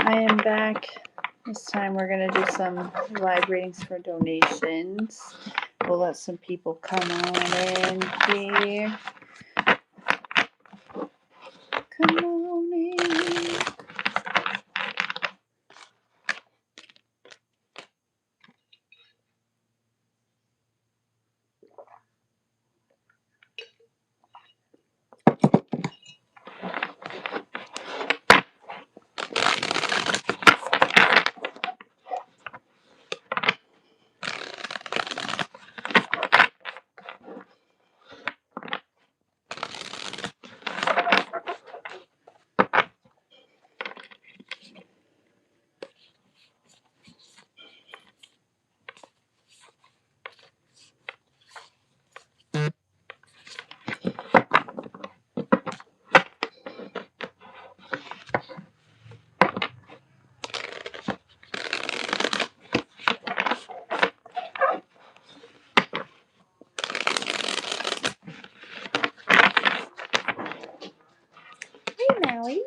I am back. This time we're going to do some live readings for donations. We'll let some people come on in here. Come on in. Hey, Maui.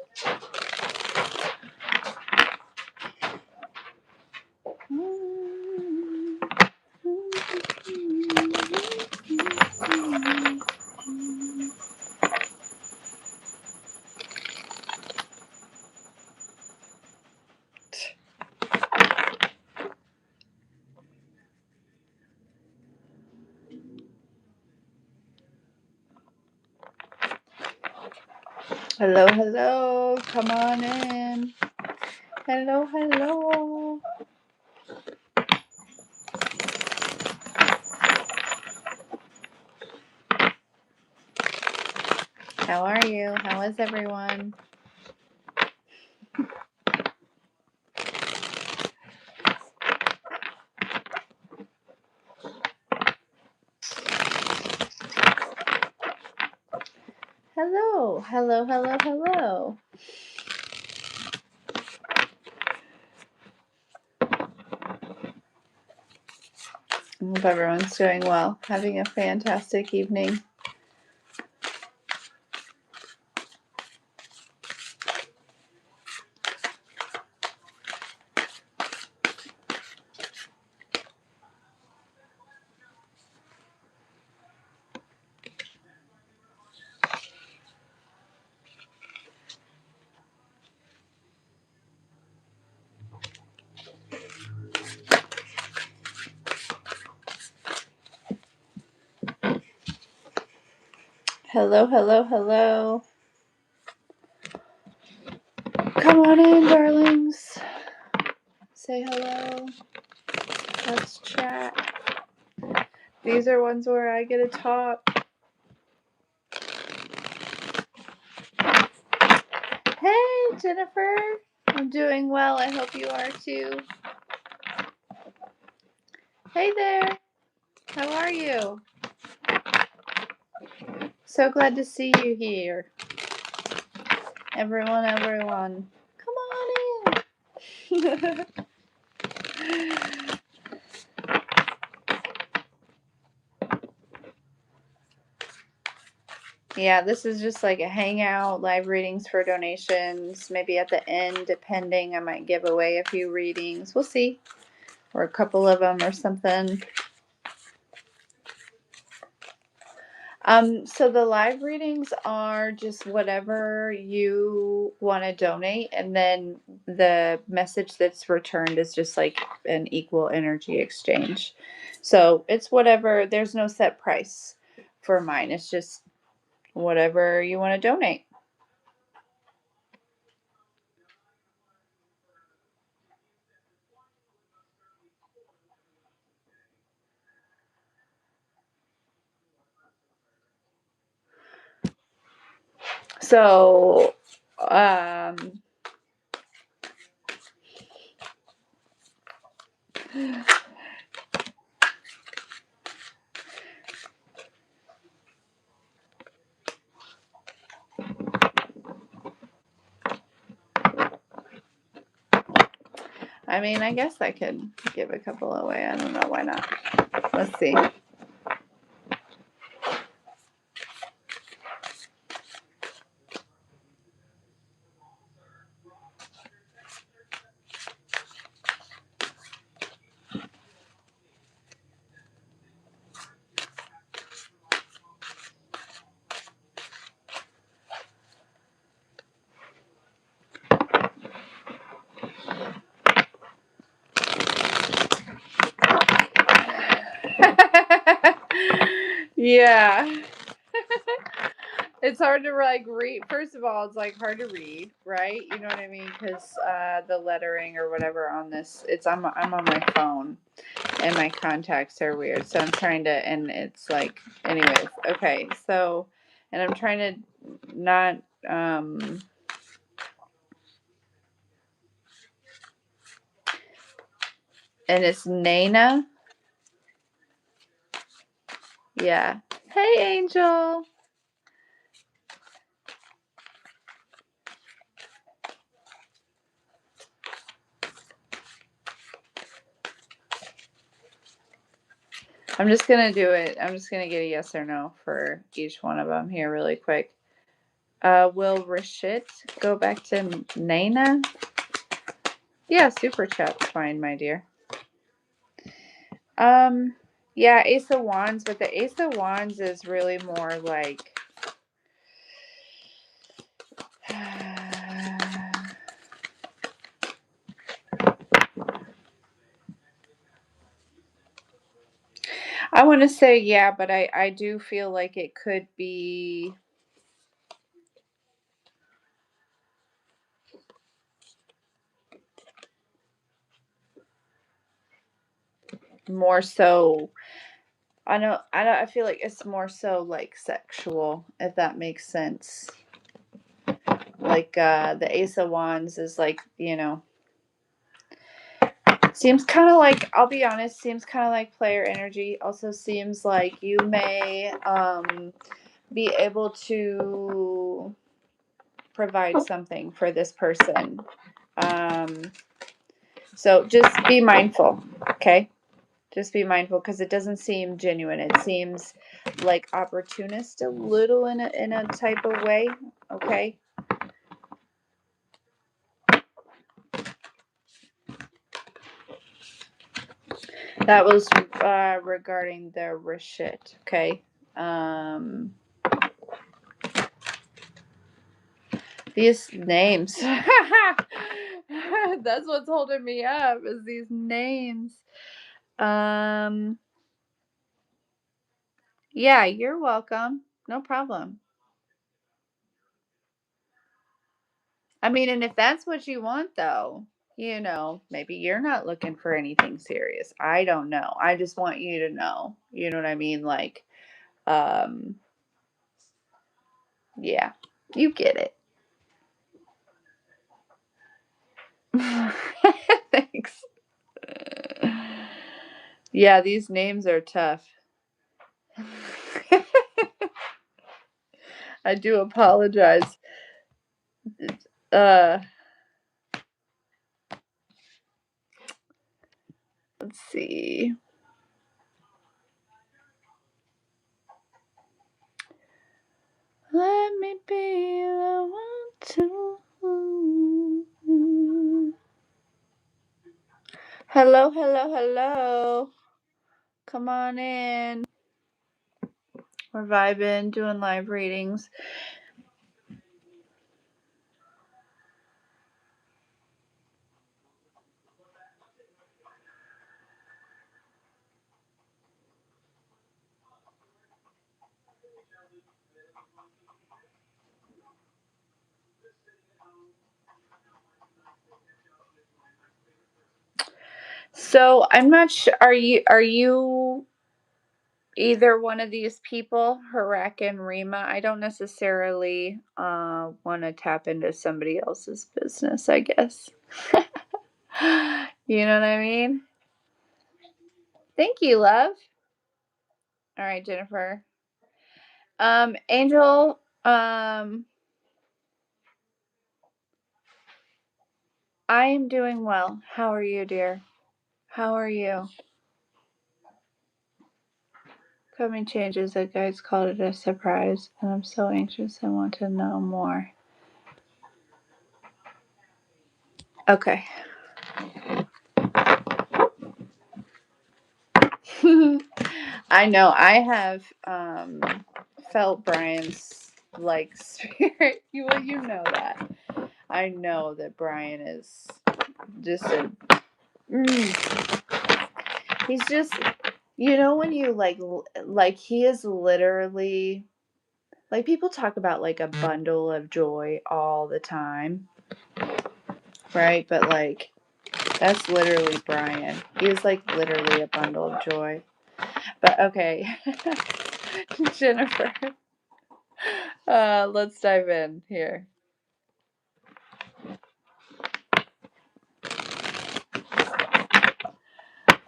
Hello, hello. Come on in. Hello, hello. How are you? How is everyone? Hello, hello, hello, hello. I hope everyone's doing well, having a fantastic evening. Hello, hello, hello. Come on in, darlings. Say hello. Let's chat. These are ones where I get to talk. Hey, Jennifer. I'm doing well. I hope you are too. Hey there. How are you? So glad to see you here. Everyone, everyone. Come on in. Yeah, this is just like a hangout, live readings for donations. Maybe at the end, depending, I might give away a few readings. We'll see. Or a couple of them or something. So the live readings are just whatever you want to donate, and then the message that's returned is just like an equal energy exchange. So it's whatever, there's no set price for mine. It's just whatever you want to donate. So, I mean, I guess I could give a couple away. I don't know, why not? Let's see. Yeah. It's hard to like read. First of all, it's like hard to read, right? You know what I mean? Because the lettering or whatever on this, I'm on my phone, and my contacts are weird. So I'm trying to, and it's like, anyways, okay. So, and I'm trying to not, and it's Nana. Yeah. Hey, Angel. I'm just gonna do it. I'm just gonna get a yes or no for each one of them here really quick. Will Rashid go back to Nana? Yeah, super chat's fine, my dear. Yeah, Ace of Wands, but the Ace of Wands is really more like I want to say yeah, but I do feel like it could be more so. I feel like it's more so like sexual, if that makes sense. Like the Ace of Wands is like, seems kind of like, I'll be honest, seems kind of like player energy. Also seems like you may be able to provide something for this person. So just be mindful, okay? Just be mindful because it doesn't seem genuine. It seems like opportunist a little in a type of way, okay? That was regarding the Rashid, okay? These names. That's what's holding me up is these names. Yeah, you're welcome. No problem. I mean, and if that's what you want though, maybe you're not looking for anything serious. I don't know. I just want you to know. You know what I mean? Like, um, yeah, you get it. Thanks. Yeah, these names are tough. I do apologize. Uh, let's see. Let me be the one to. Hello, hello, hello. Come on in. We're vibing, doing live readings. So I'm not sure. Are you either one of these people, Harak and Rima? I don't necessarily want to tap into somebody else's business, I guess. You know what I mean? Thank you, love. All right, Jennifer. Angel, I am doing well. How are you, dear? How are you? Coming changes, the guys called it a surprise, and I'm so anxious. I want to know more. Okay. I know. I have felt Brian's like spirit. You know that. I know that Brian is just a. He's just You know when you like he is literally like people talk about like a bundle of joy all the time, right? But like that's literally Brian. He is like literally a bundle of joy. But okay. Jennifer. Let's dive in here.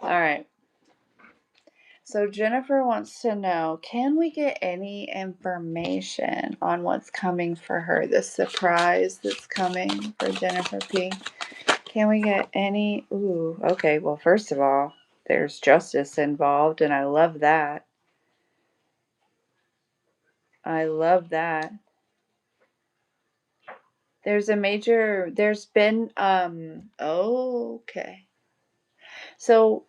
All right. So Jennifer wants to know, can we get any information on what's coming for her? The surprise that's coming for Jennifer P. Can we get any? Ooh, okay. Well, first of all, there's justice involved, and I love that. I love that. There's been, okay. So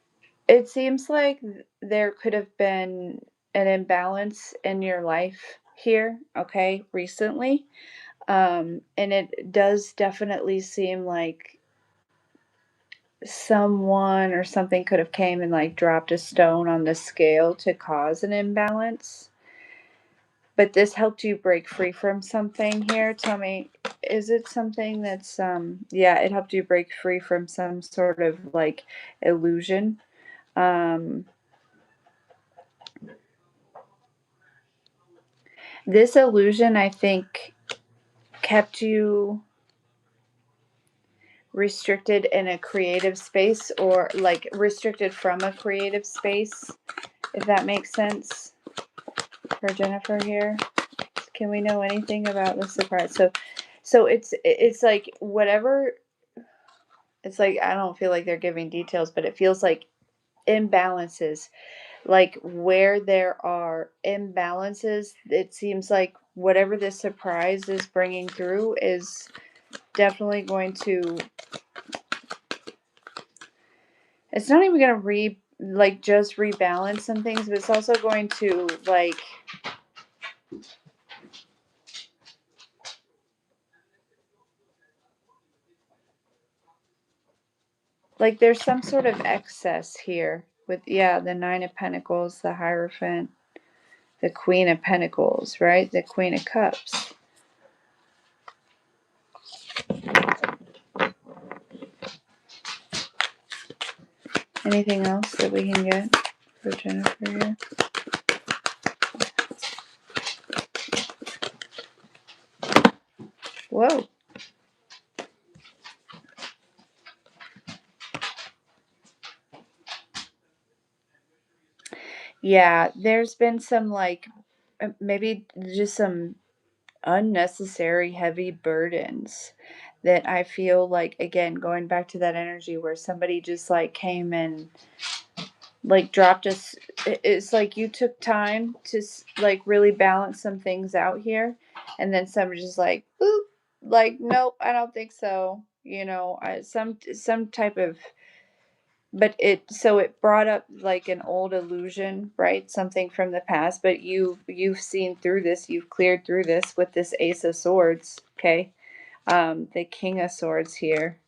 it seems like there could have been an imbalance in your life here, okay, recently. And it does definitely seem like someone or something could have came and like dropped a stone on the scale to cause an imbalance. But this helped you break free from something here. Tell me, is it something that's yeah, it helped you break free from some sort of like illusion. Um this illusion I think kept you restricted in a creative space, or like restricted from a creative space, if that makes sense for Jennifer here. Can we know anything about the surprise? So it's like whatever. It's like I don't feel like they're giving details, but it feels like imbalances. Like where there are imbalances, it seems like whatever this surprise is bringing through is definitely going to. It's not even going to just rebalance some things, but it's also going to like there's some sort of excess here with, yeah, the Nine of Pentacles, the Hierophant, the Queen of Pentacles, right? The Queen of Cups. Anything else that we can get for Jennifer here? Whoa. Yeah, there's been some maybe just some unnecessary heavy burdens that I feel like, again, going back to that energy where somebody just like came and like dropped us. It's like you took time to like really balance some things out here, and then somebody just like boop, like nope, I don't think so, some type of. But it brought up like an old illusion, right? Something from the past, but you've seen through this, you've cleared through this with this Ace of Swords. Okay. The King of Swords here,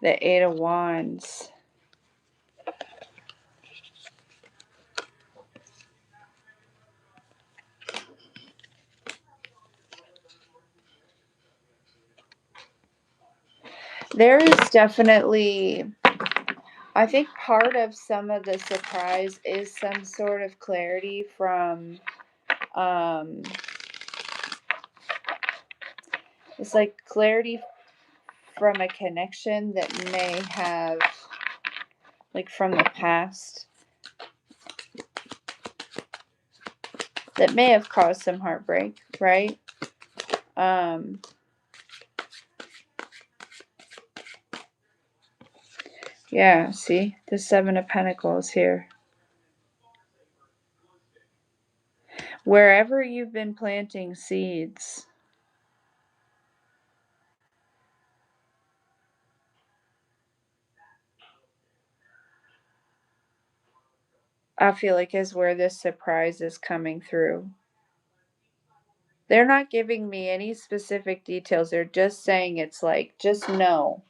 the Eight of Wands. There is definitely, I think part of some of the surprise is some sort of clarity from, um, it's like clarity from a connection that may have, like from the past, that may have caused some heartbreak, right? Um, yeah, see, the Seven of Pentacles here. Wherever you've been planting seeds, I feel like is where this surprise is coming through. They're not giving me any specific details. They're just saying it's like, just know,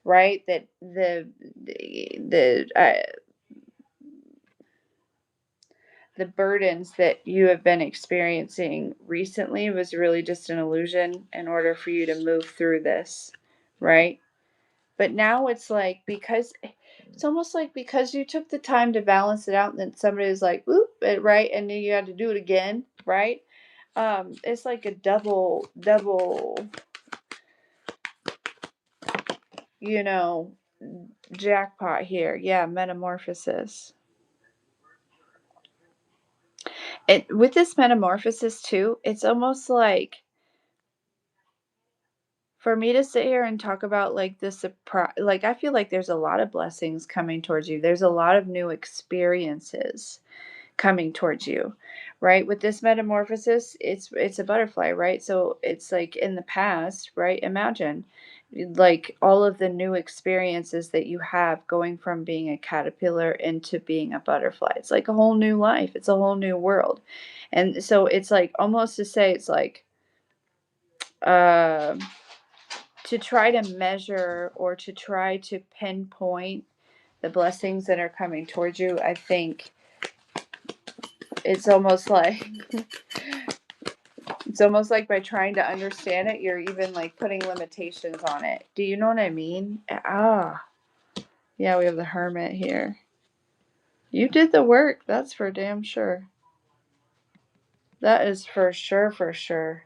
right? That the the burdens that you have been experiencing recently was really just an illusion in order for you to move through this, right? But now it's like, because it's almost like because you took the time to balance it out and then somebody was like, oop, it right, and then you had to do it again, right? It's like a double, you know, jackpot here. Yeah, metamorphosis. It with this metamorphosis too, it's almost like for me to sit here and talk about like the surprise, like I feel like there's a lot of blessings coming towards you. There's a lot of new experiences coming towards you, right? With this metamorphosis, it's a butterfly, right? So it's like in the past, right? Imagine like all of the new experiences that you have going from being a caterpillar into being a butterfly. It's like a whole new life. It's a whole new world. And so it's like almost to say it's like um to try to measure or to try to pinpoint the blessings that are coming towards you, I think it's almost like it's almost like by trying to understand it, you're even like putting limitations on it. Do you know what I mean? Ah, yeah, we have the hermit here. You did the work, that's for damn sure. That is for sure, for sure.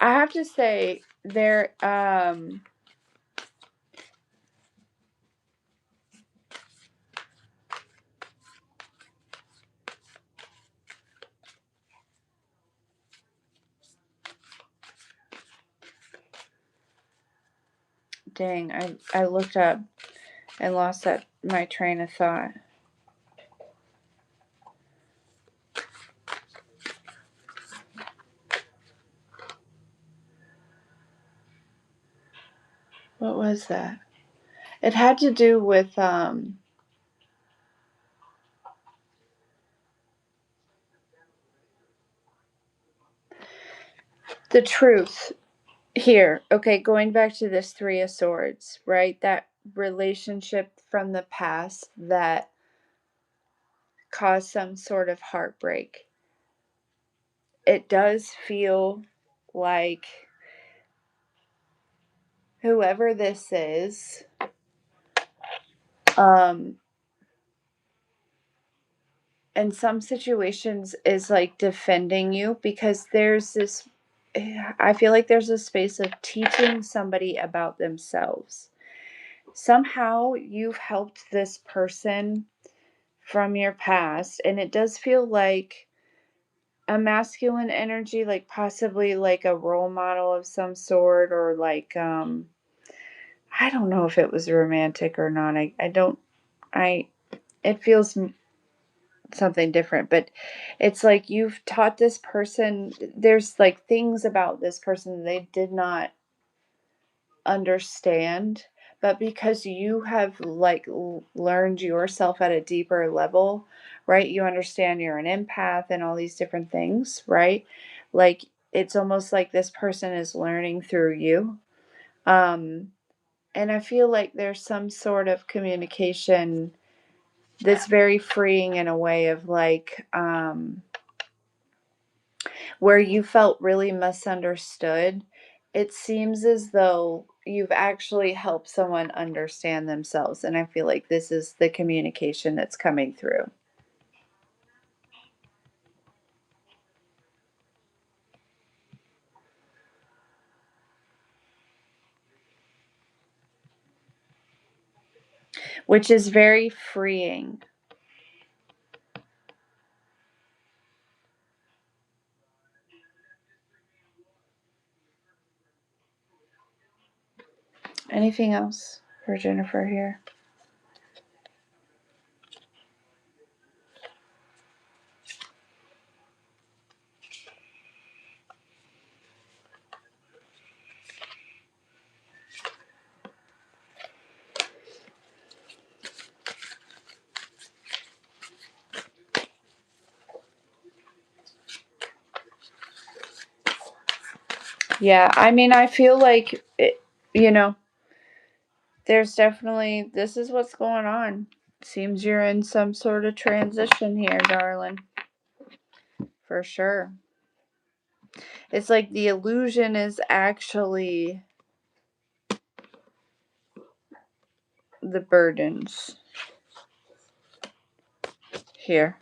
I have to say, dang, I looked up and lost that my train of thought. What was that? It had to do with the truth here. Okay, going back to this Three of Swords, right? That relationship from the past that caused some sort of heartbreak. It does feel like whoever this is, um, in some situations is like defending you because there's this, I feel like there's a space of teaching somebody about themselves. Somehow you've helped this person from your past, and it does feel like a masculine energy, like possibly like a role model of some sort, or like I don't know if it was romantic or not. I don't I it feels something different, but it's like you've taught this person, there's like things about this person they did not understand, but because you have like learned yourself at a deeper level, right? You understand you're an empath and all these different things, right? Like it's almost like this person is learning through you. um and I feel like there's some sort of communication that's very freeing in a way of like where you felt really misunderstood. It seems as though you've actually helped someone understand themselves. And I feel like this is the communication that's coming through. Which is very freeing. Anything else for Jennifer here? Yeah, I mean, I feel like, you know, there's definitely, this is what's going on. Seems you're in some sort of transition here, darling. For sure. It's like the illusion is actually the burdens here.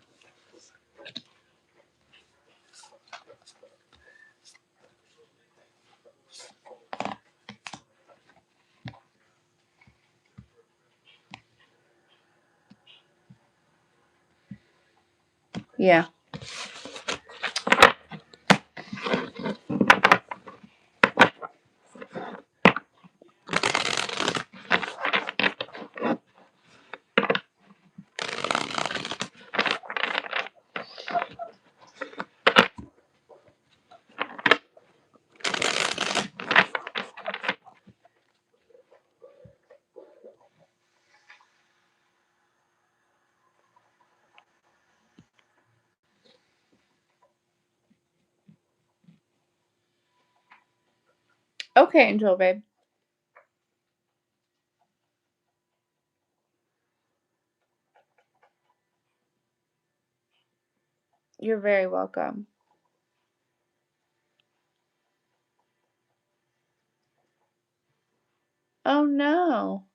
Yeah. Okay, Angel, babe. You're very welcome. Oh no.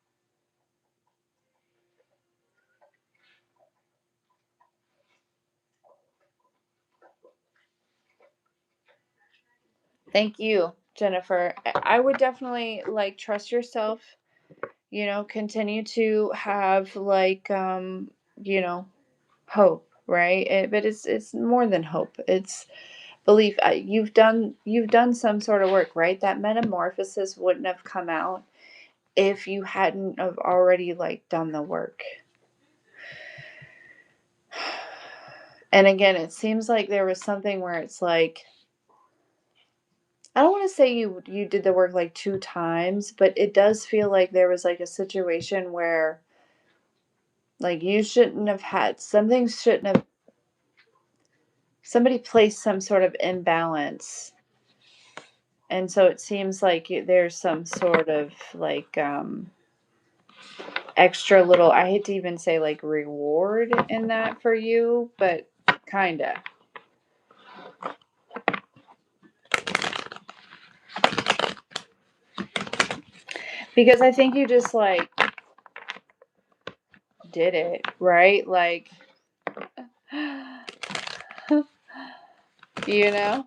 Thank you, Jennifer. I would definitely like trust yourself, continue to have like hope, right? But it's more than hope. It's belief. You've done some sort of work, right? That metamorphosis wouldn't have come out if you hadn't have already like done the work. And again, it seems like there was something where it's like, I don't want to say you did the work like two times, but it does feel like there was like a situation where like you shouldn't have had something shouldn't have somebody placed some sort of imbalance. And so it seems like there's some sort of like extra little, I hate to even say like reward in that for you, but kinda. Because I think you just like did it, right? Like you know?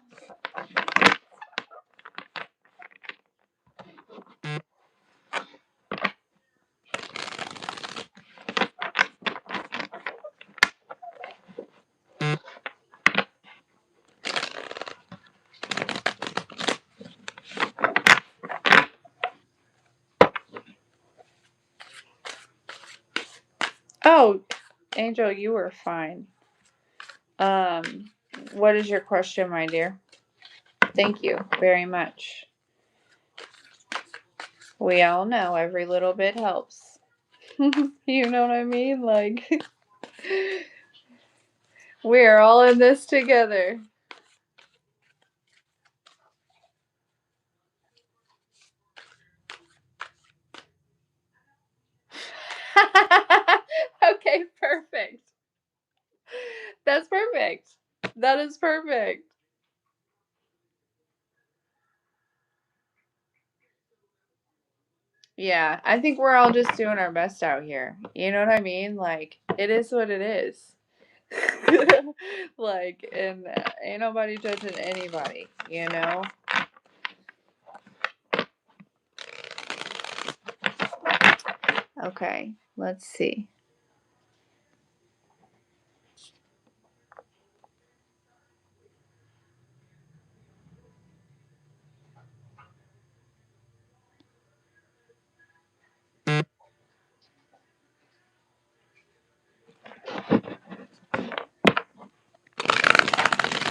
Oh, Angel, you were fine. Um, what is your question, my dear? Thank you very much. We all know every little bit helps. You know what I mean? Like, we're all in this together. Okay, perfect. That's perfect. That is perfect. Yeah, I think we're all just doing our best out here. You know what I mean? Like, it is what it is. Like, and ain't nobody judging anybody, you know? Okay, let's see.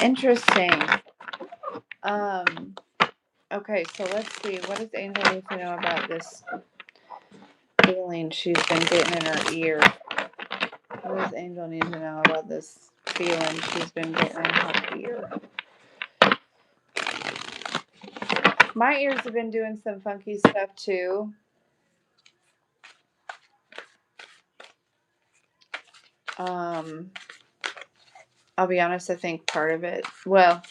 Interesting. Um, okay, so let's see. What does Angel need to know about this feeling she's been getting in her ear? What does Angel need to know about this feeling she's been getting in her ear? My ears have been doing some funky stuff too. I'll be honest, I think part of it. Well,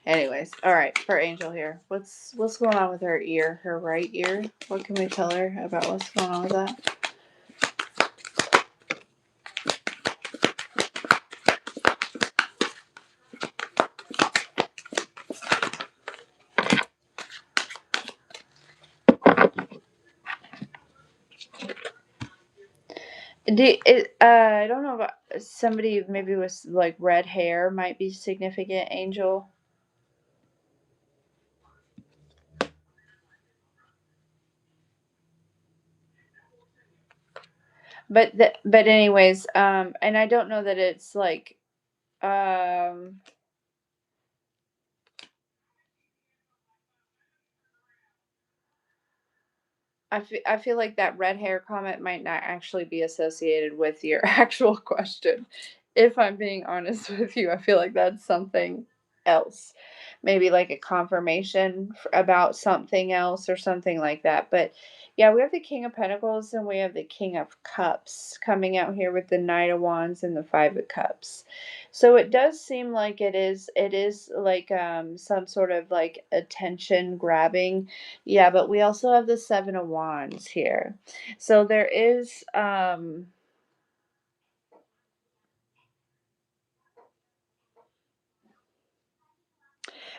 anyways, all right, for Angel here. What's going on with her ear? Her right ear? What can we tell her about what's going on with that? I don't know about somebody maybe with like red hair might be significant, Angel. But anyways, and I don't know that it's like um I feel like that red hair comment might not actually be associated with your actual question. If I'm being honest with you, I feel like that's something else. Maybe like a confirmation about something else or something like that. But yeah, we have the King of Pentacles and we have the King of Cups coming out here with the Knight of Wands and the Five of Cups. So it does seem like it is like some sort of like attention grabbing. Yeah, but we also have the Seven of Wands here. So there is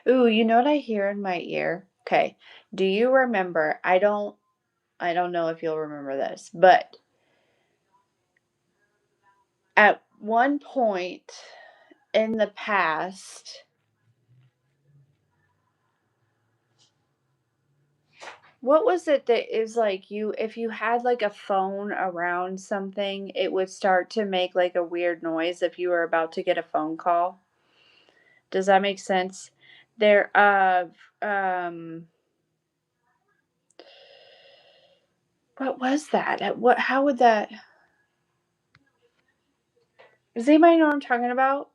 ooh, you know what I hear in my ear? Okay. Do you remember? I don't know if you'll remember this, but at one point in the past, what was it that is like you if you had like a phone around something, it would start to make like a weird noise if you were about to get a phone call? Does that make sense? There um what was that? What how would that does anybody know what I'm talking about?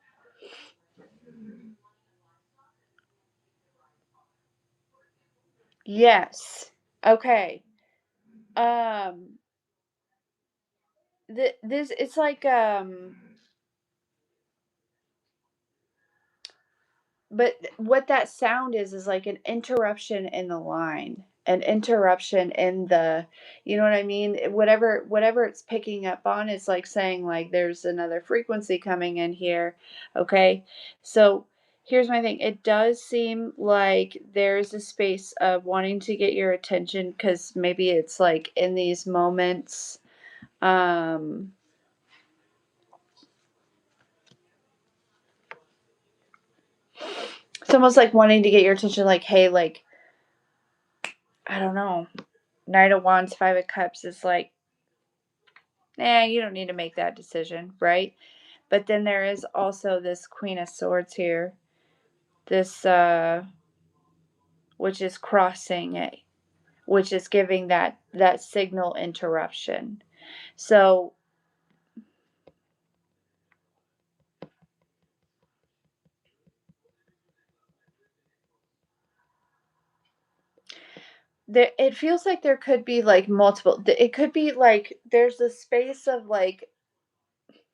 Yes. Okay. Um this it's like but what that sound is like an interruption in the line, an interruption in the, you know what I mean? Whatever it's picking up on is like saying like there's another frequency coming in here. Okay. So here's my thing. It does seem like there's a space of wanting to get your attention because maybe it's like in these moments. Um it's almost like wanting to get your attention, like, hey, like, I don't know. Knight of Wands, Five of Cups is like, nah, you don't need to make that decision, right? But then there is also this Queen of Swords here, this, which is crossing it, which is giving that signal interruption. So there, it feels like there could be like multiple. It could be like there's a space of like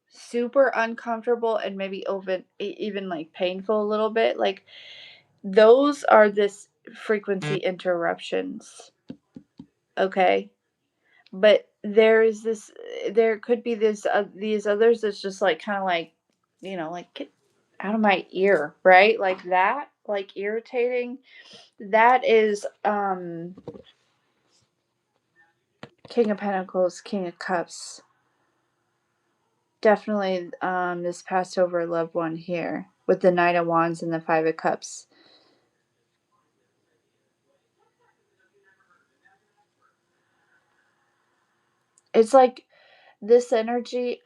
super uncomfortable and maybe even like painful a little bit. Like those are this frequency interruptions. Okay. But there is this, there could be this, these others that's just like kind of like, like get out of my ear, right? Like that, like irritating. That is King of Pentacles, King of Cups. Definitely this passed over loved one here with the Knight of Wands and the Five of Cups. It's like this energy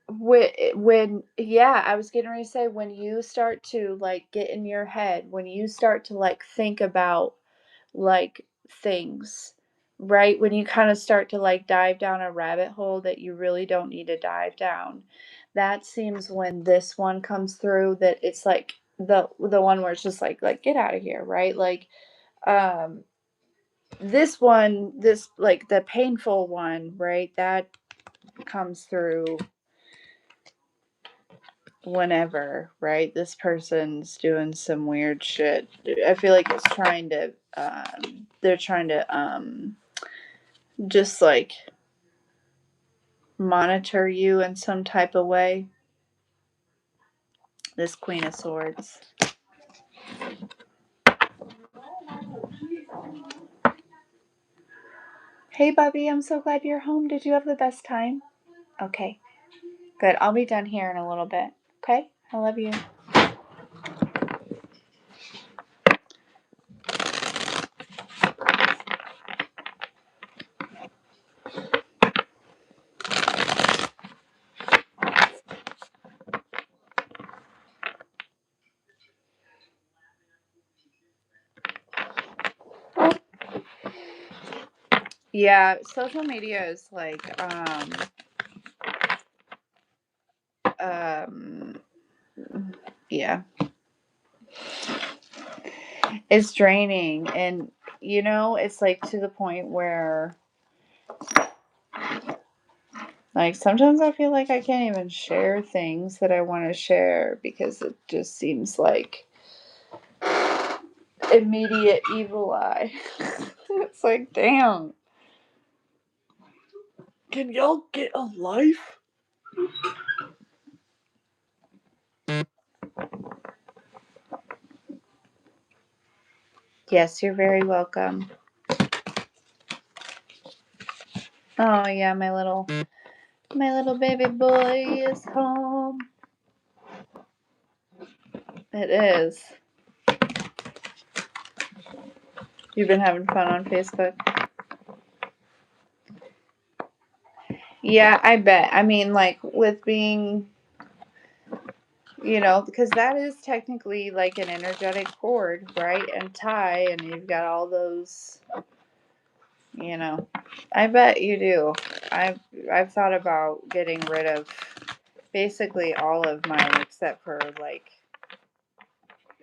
when yeah, I was getting ready to say when you start to like get in your head, when you start to like think about like things, right? When you kind of start to like dive down a rabbit hole that you really don't need to dive down. That seems when this one comes through that it's like the one where it's just like get out of here, right? Like um this one, this like the painful one, right? That comes through whenever, right? This person's doing some weird shit. I feel like it's trying to they're trying to just like monitor you in some type of way. This Queen of Swords. Hey Bubby, I'm so glad you're home. Did you have the best time? Okay. Good. I'll be done here in a little bit. Okay? I love you. Yeah, social media is like um yeah, it's draining, and it's like to the point where like sometimes I feel like I can't even share things that I want to share because it just seems like immediate evil eye. It's like, damn. Can y'all get a life? Yes, you're very welcome. Oh yeah, my little baby boy is home. It is. You've been having fun on Facebook? Yeah, I bet. I mean, like with being, because that is technically like an energetic cord, right? And tie, and you've got all those, you know. I bet you do. I've thought about getting rid of basically all of mine except for like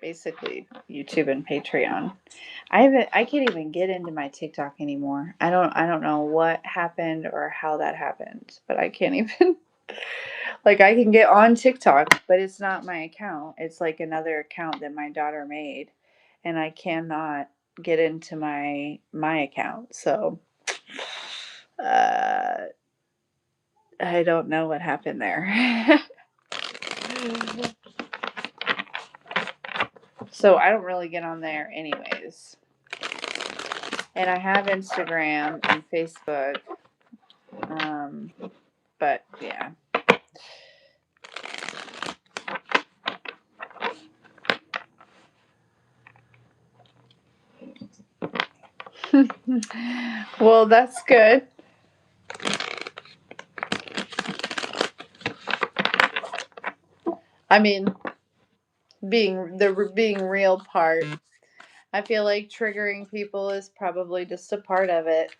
basically YouTube and Patreon. I can't even get into my TikTok anymore. I don't know what happened or how that happened, but I can't even like I can get on TikTok, but it's not my account. It's like another account that my daughter made, and I cannot get into my account. So uh I don't know what happened there. So I don't really get on there anyways. And I have Instagram and Facebook. Um, but yeah. Well, that's good. I mean, being real part. I feel like triggering people is probably just a part of it.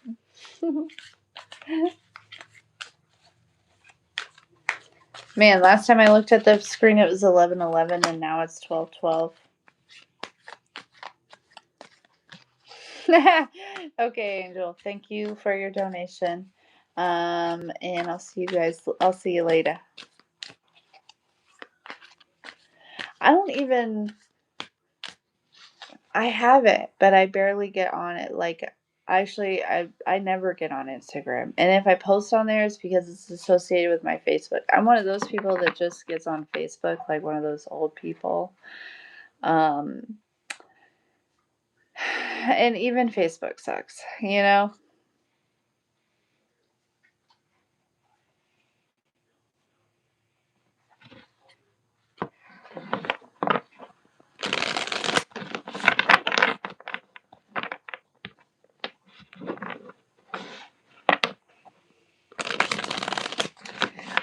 Man, last time I looked at the screen, it was 11:11, and now it's 12:12. Okay, Angel. Thank you for your donation. And I'll see you guys. I'll see you later. I don't even. I have it, but I barely get on it. Like, actually, I never get on Instagram, and if I post on there, it's because it's associated with my Facebook. I'm one of those people that just gets on Facebook, like one of those old people. Um, and even Facebook sucks, you know.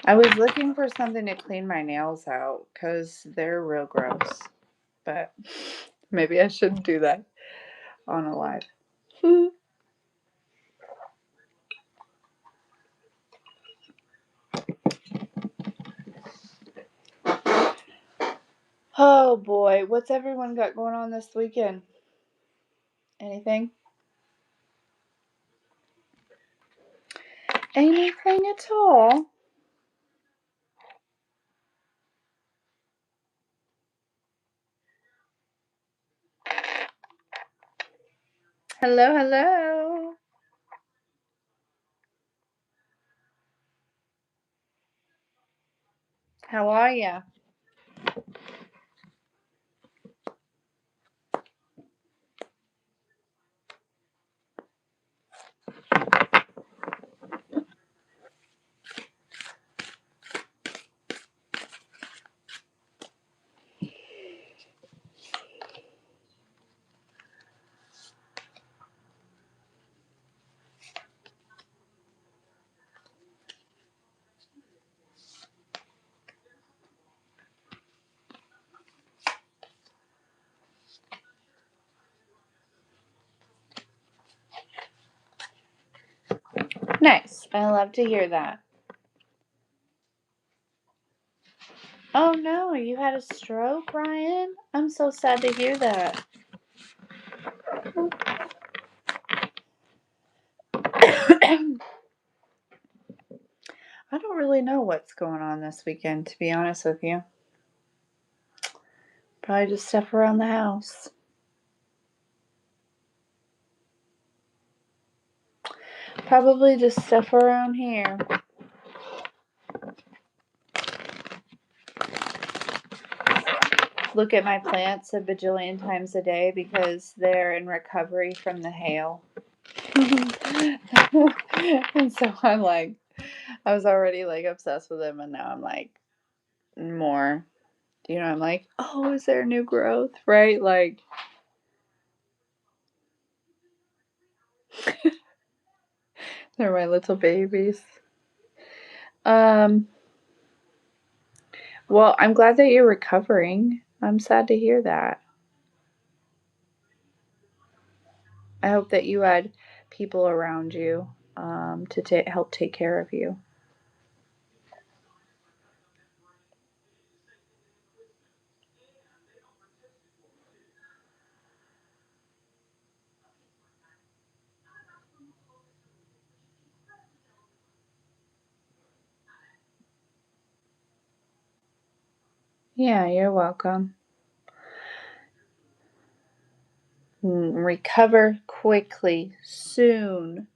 I was looking for something to clean my nails out because they're real gross, but maybe I shouldn't do that on a live. Oh boy, what's everyone got going on this weekend? Anything? Anything at all? Hello, hello. How are ya? Nice. I love to hear that. Oh no, you had a stroke, Ryan? I'm so sad to hear that. I don't really know what's going on this weekend, to be honest with you. Probably just stuff around the house. Probably just stuff around here. Look at my plants a bajillion times a day because they're in recovery from the hail. And so I'm like, I was already like obsessed with them, and now I'm like more. I'm like, oh, is there new growth? Right? Like, they're my little babies. Um, well, I'm glad that you're recovering. I'm sad to hear that. I hope that you had people around you to help take care of you. Yeah, you're welcome. Recover quickly, soon.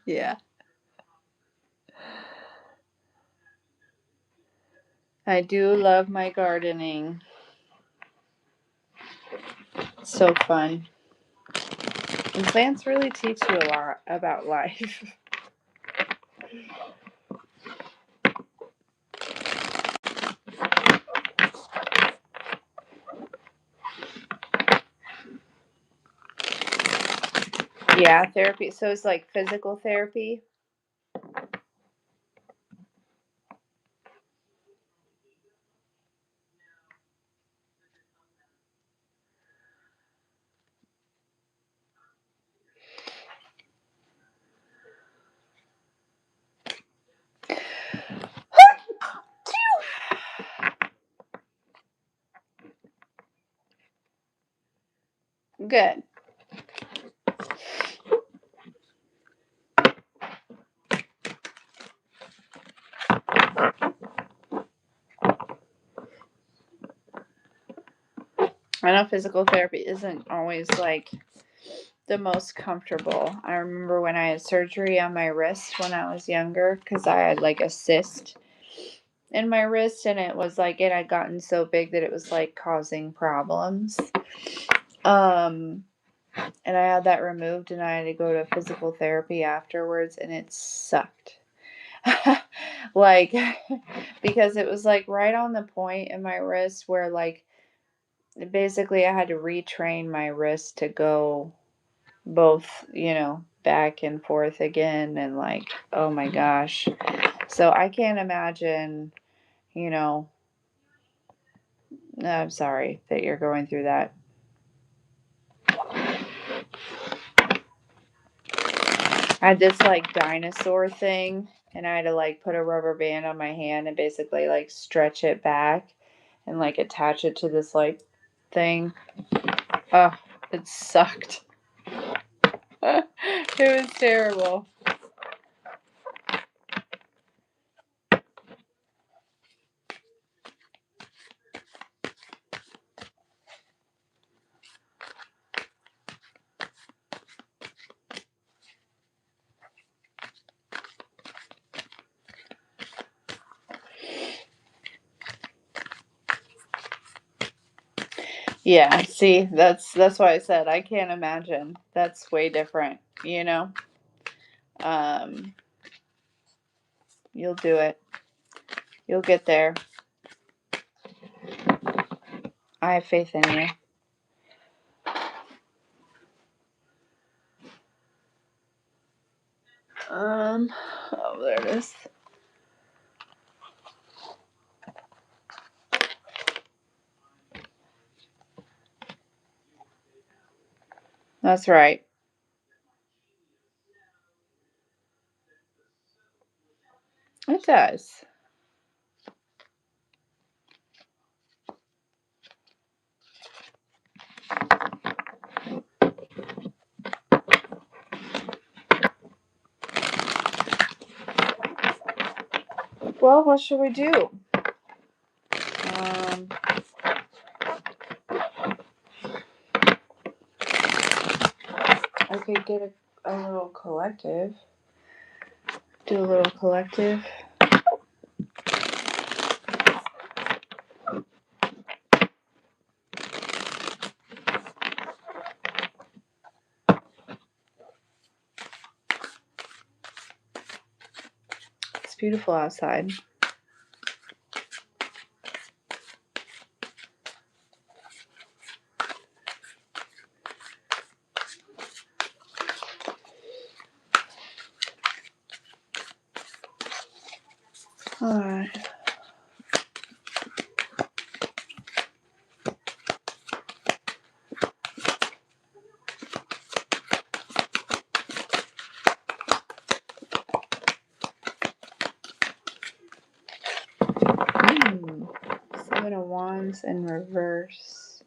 Yeah. I do love my gardening. It's so fun. And plants really teach you a lot about life. Yeah, therapy. So it's like physical therapy. Good. I know physical therapy isn't always like the most comfortable. I remember when I had surgery on my wrist when I was younger because I had like a cyst in my wrist, and it had gotten so big that it was like causing problems. Um and I had that removed, and I had to go to physical therapy afterwards, and it sucked. Like, because it was like right on the point in my wrist where like basically I had to retrain my wrist to go both, back and forth again, and like, oh my gosh. So I can't imagine, you know, I'm sorry that you're going through that. I had this like dinosaur thing, and I had to like put a rubber band on my hand and basically like stretch it back and like attach it to this like thing. Oh, it sucked. It was terrible. Yeah, see, that's why I said I can't imagine. That's way different, you know? Um, you'll do it. You'll get there. I have faith in you. Oh, there it is. That's right. It does. Well, what should we do? Um, I could get a little collective. Do a little collective. It's beautiful outside. All right. Seven of Wands in reverse.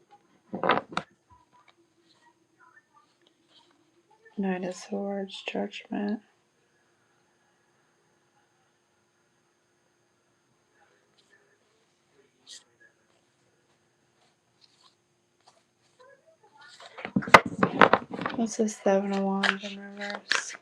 Knight of Swords, Judgment. What's this Seven of Wands in reverse?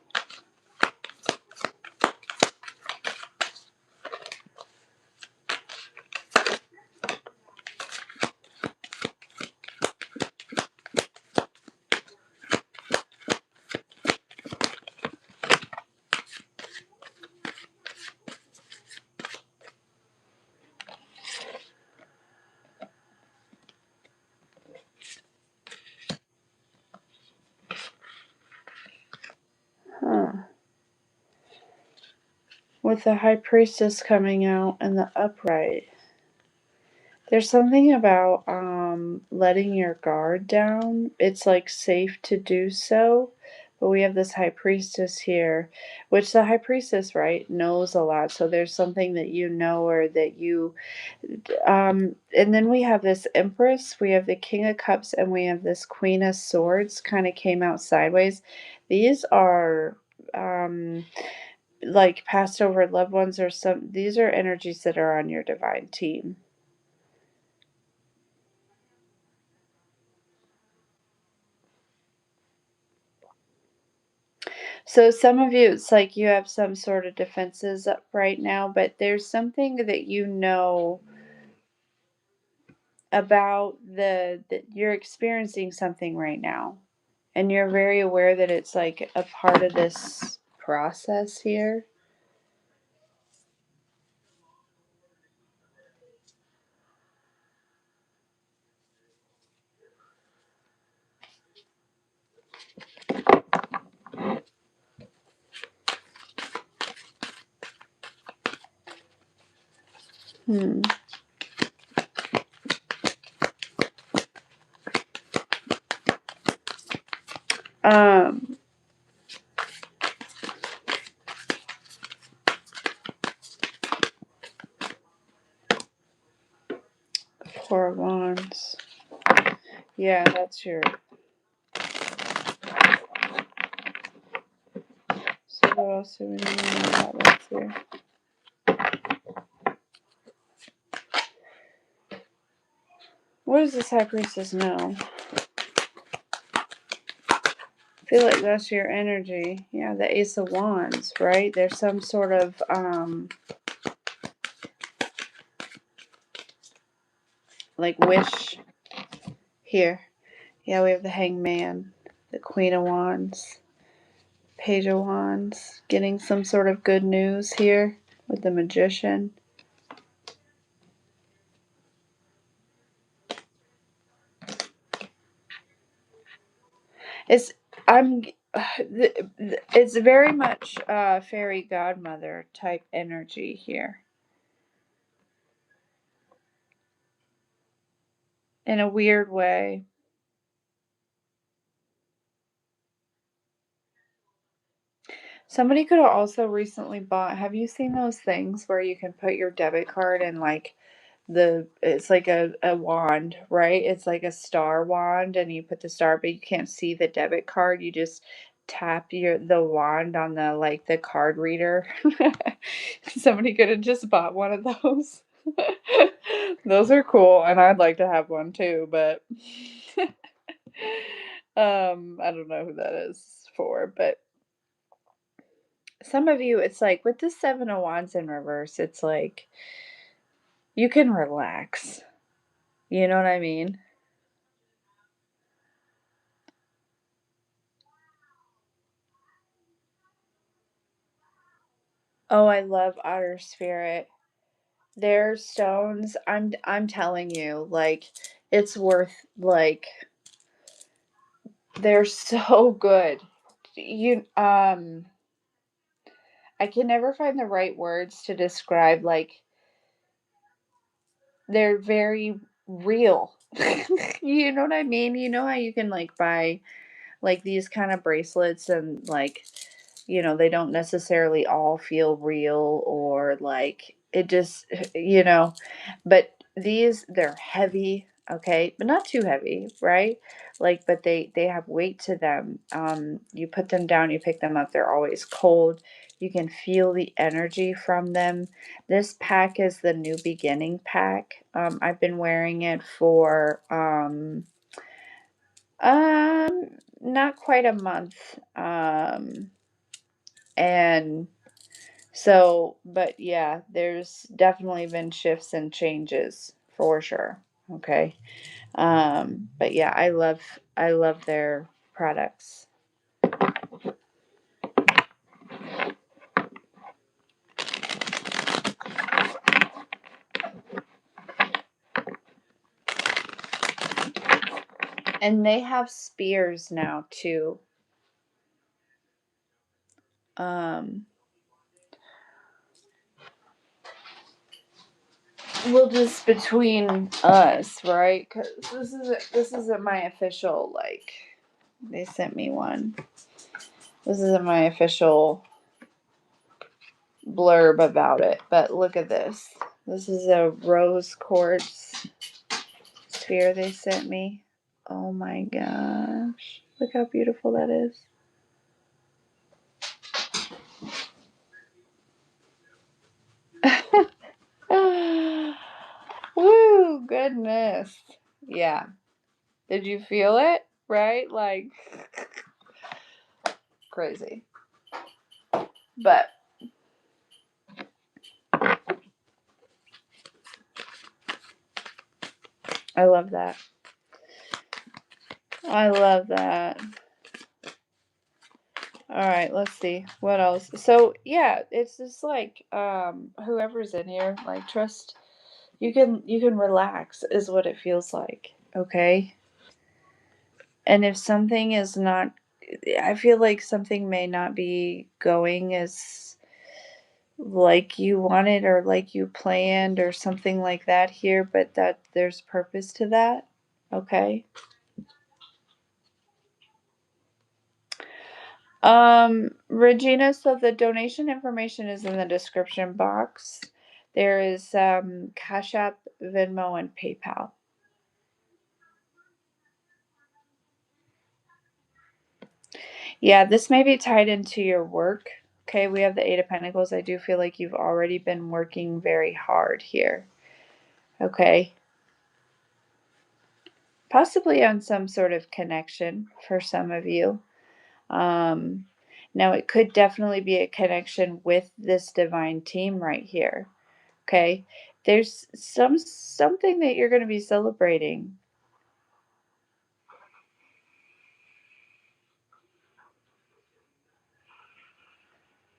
Huh. With the High Priestess coming out and the upright. There's something about letting your guard down. It's like safe to do so. But we have this High Priestess here, which the High Priestess, right, knows a lot. So there's something that you know or that you and then we have this Empress, we have the King of Cups, and we have this Queen of Swords kind of came out sideways. These are like passed over loved ones or some these are energies that are on your divine team. So some of you, it's like you have some sort of defenses up right now, but there's something that you know about that you're experiencing something right now, and you're very aware that it's like a part of this process here. Hmm. Um, 4 of Wands. Yeah, that's your. So what else do we need to know about this here? What does this High Priestess know? I feel like that's your energy. Yeah, the Ace of Wands, right? There's some sort of like wish here. Yeah, we have the Hangman, the Queen of Wands, Page of Wands, getting some sort of good news here with the Magician. It's I'm it's very much fairy godmother type energy here in a weird way. Somebody could have also recently bought, have you seen those things where you can put your debit card in like it's like a wand, right? It's like a star wand and you put the star, but you can't see the debit card. You just tap the wand on the like the card reader. Somebody could have just bought one of those. Those are cool and I'd like to have one too, but I don't know who that is for, but some of you, it's like with the Seven of Wands in reverse, it's like you can relax. You know what I mean? Oh, I love Otter Spirit. Their stones, I'm telling you, like it's worth like they're so good. You I can never find the right words to describe like they're very real. You know what I mean? You know how you can like buy like these kind of bracelets and like they don't necessarily all feel real or like it just but they're heavy, okay, but not too heavy, right? Like but they have weight to them. You put them down, you pick them up, they're always cold. You can feel the energy from them. This pack is the New Beginning pack. I've been wearing it for not quite a month. And so, but yeah, there's definitely been shifts and changes for sure. Okay. But yeah, I love their products. And they have spears now too. Um, well, just between us, right? Because this isn't my official like. They sent me one. This isn't my official blurb about it, but look at this. This is a rose quartz sphere they sent me. Oh my gosh. Look how beautiful that is. Woo, goodness. Yeah. Did you feel it? Right? Like crazy. But I love that. I love that. All right, let's see what else. So yeah, it's just like whoever's in here, like trust you can relax is what it feels like. Okay. And if something is not, I feel like something may not be going as like you wanted or like you planned or something like that here, but that there's purpose to that. Okay. Regina, so the donation information is in the description box. There is Cash App, Venmo, and PayPal. Yeah, this may be tied into your work. Okay, we have the Eight of Pentacles. I do feel like you've already been working very hard here. Okay. Possibly on some sort of connection for some of you. Now, it could definitely be a connection with this divine team right here. Okay. There's something that you're going to be celebrating.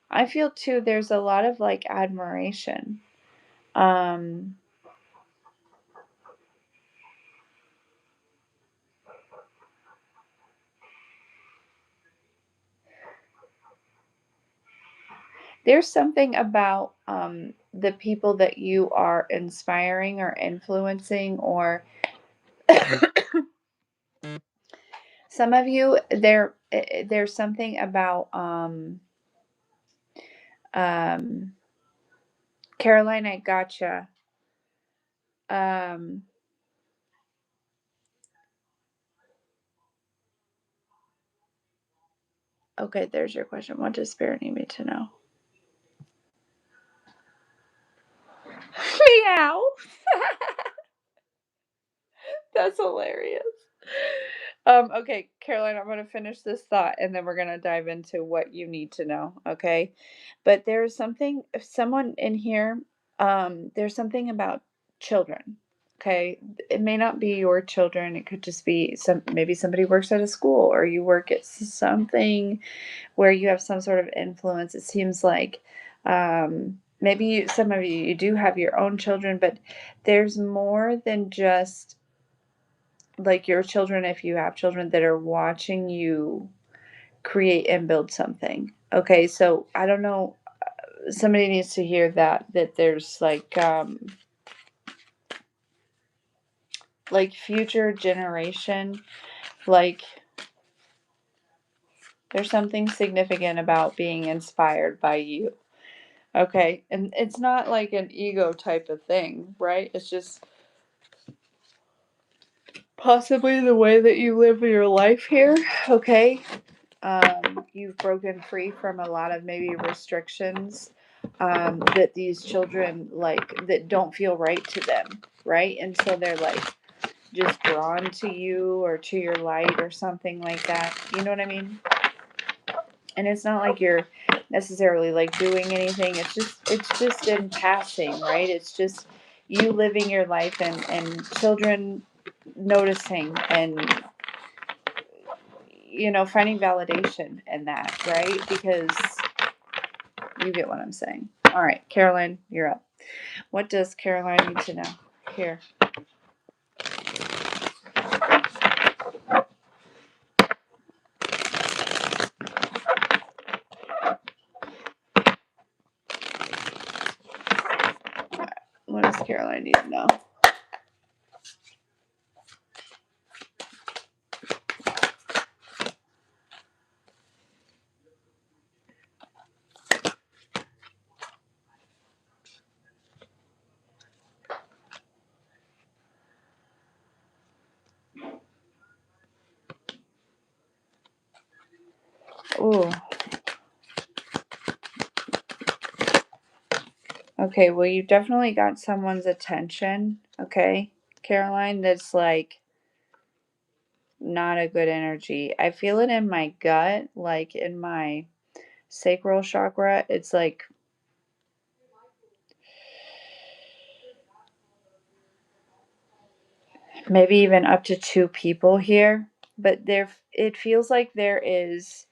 I feel too there's a lot of like admiration. Um there's something about the people that you are inspiring or influencing, or some of you there's something about um Caroline, I gotcha. Um okay, there's your question. What does spirit need me to know? Meow. That's hilarious. Okay, Caroline, I'm going to finish this thought and then we're going to dive into what you need to know, okay? But there's something, if someone in here, there's something about children, okay? It may not be your children. It could just be maybe somebody works at a school or you work at something where you have some sort of influence. It seems like maybe some of you do have your own children, but there's more than just like your children, if you have children that are watching you create and build something. Okay, so I don't know, somebody needs to hear that there's like future generation, like there's something significant about being inspired by you. Okay, and it's not like an ego type of thing, right? It's just possibly the way that you live your life here. Okay, you've broken free from a lot of maybe restrictions that these children like that don't feel right to them, right? And so they're like just drawn to you or to your light or something like that. You know what I mean? And it's not like you're necessarily like doing anything. It's just in passing, right? It's just you living your life and children noticing and finding validation in that, right? Because you get what I'm saying. All right, Caroline, you're up. What does Caroline need to know? Here. What does Caroline need to know? Ooh. Okay, well, you definitely got someone's attention, okay, Caroline, that's like not a good energy. I feel it in my gut, like in my sacral chakra. It's like maybe even up to two people here, but it feels like there is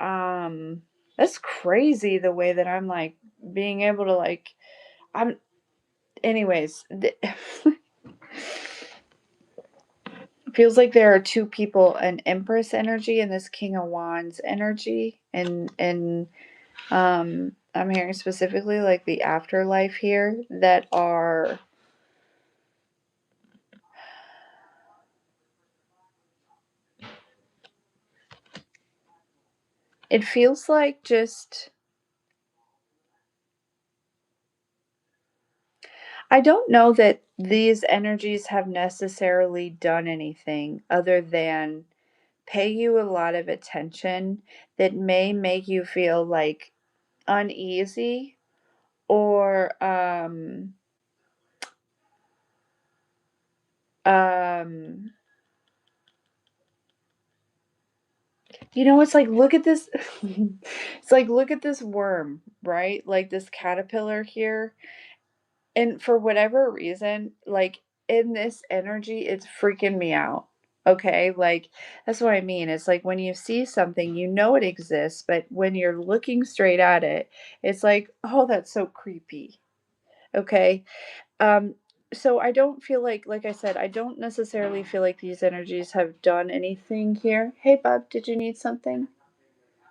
that's crazy the way that I'm like being able to like I'm anyways feels like there are two people, an Empress energy and this King of Wands energy, and I'm hearing specifically like the afterlife here that are It feels like just, I don't know that these energies have necessarily done anything other than pay you a lot of attention that may make you feel like uneasy or um it's like, look at this. It's like, look at this worm, right? Like this caterpillar here. And for whatever reason, like in this energy, it's freaking me out. Okay. Like, that's what I mean. It's like when you see something, you know it exists, but when you're looking straight at it, it's like, oh, that's so creepy. Okay. Um, so I don't feel like I said, I don't necessarily feel like these energies have done anything here. Hey, bub, did you need something?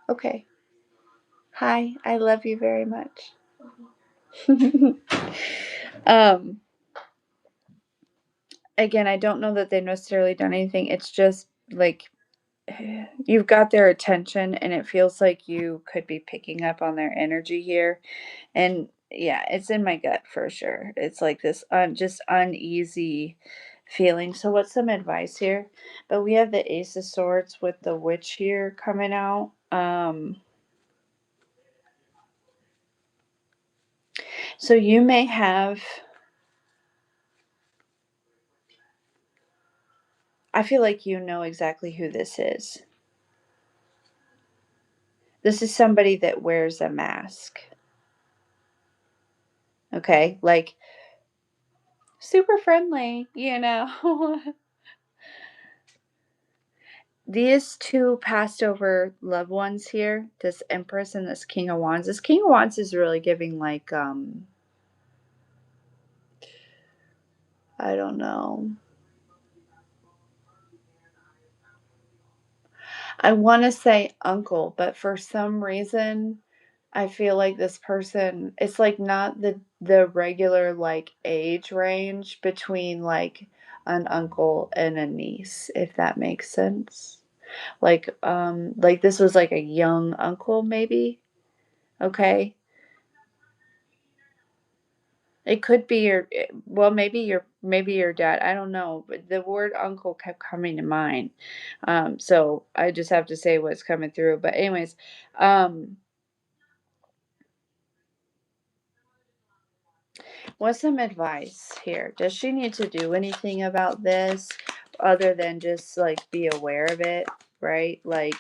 Okay. Hi, I love you very much. um, Again, I don't know that they've necessarily done anything. It's just like you've got their attention, and it feels like you could be picking up on their energy here. And yeah, it's in my gut for sure. It's like this just uneasy feeling. So, what's some advice here? But we have the Ace of Swords with the Witch here coming out. So you may have, I feel like you know exactly who this is. This is somebody that wears a mask. Okay? Like super friendly. These two passed over loved ones here, this Empress and this King of Wands. This King of Wands is really giving like I don't know. I want to say uncle, but for some reason I feel like this person, it's like not the regular like age range between like an uncle and a niece, if that makes sense. Like this was like a young uncle maybe. Okay. It could be well, maybe your dad. I don't know, but the word uncle kept coming to mind. So I just have to say what's coming through. But anyways, um, what's some advice here? Does she need to do anything about this other than just like be aware of it, right? Like,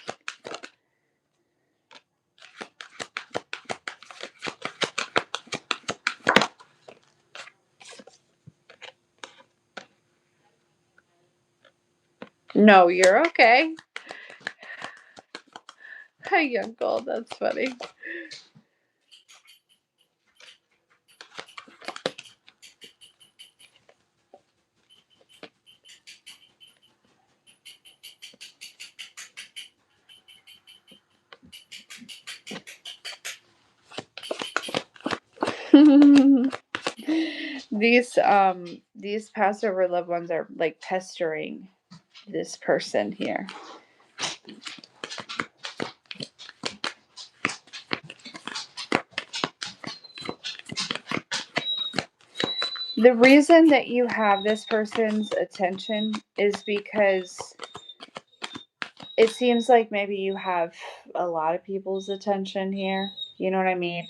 no, you're okay. Hi, uncle. That's funny. These Passover loved ones are like pestering this person here. The reason that you have this person's attention is because it seems like maybe you have a lot of people's attention here. You know what I mean?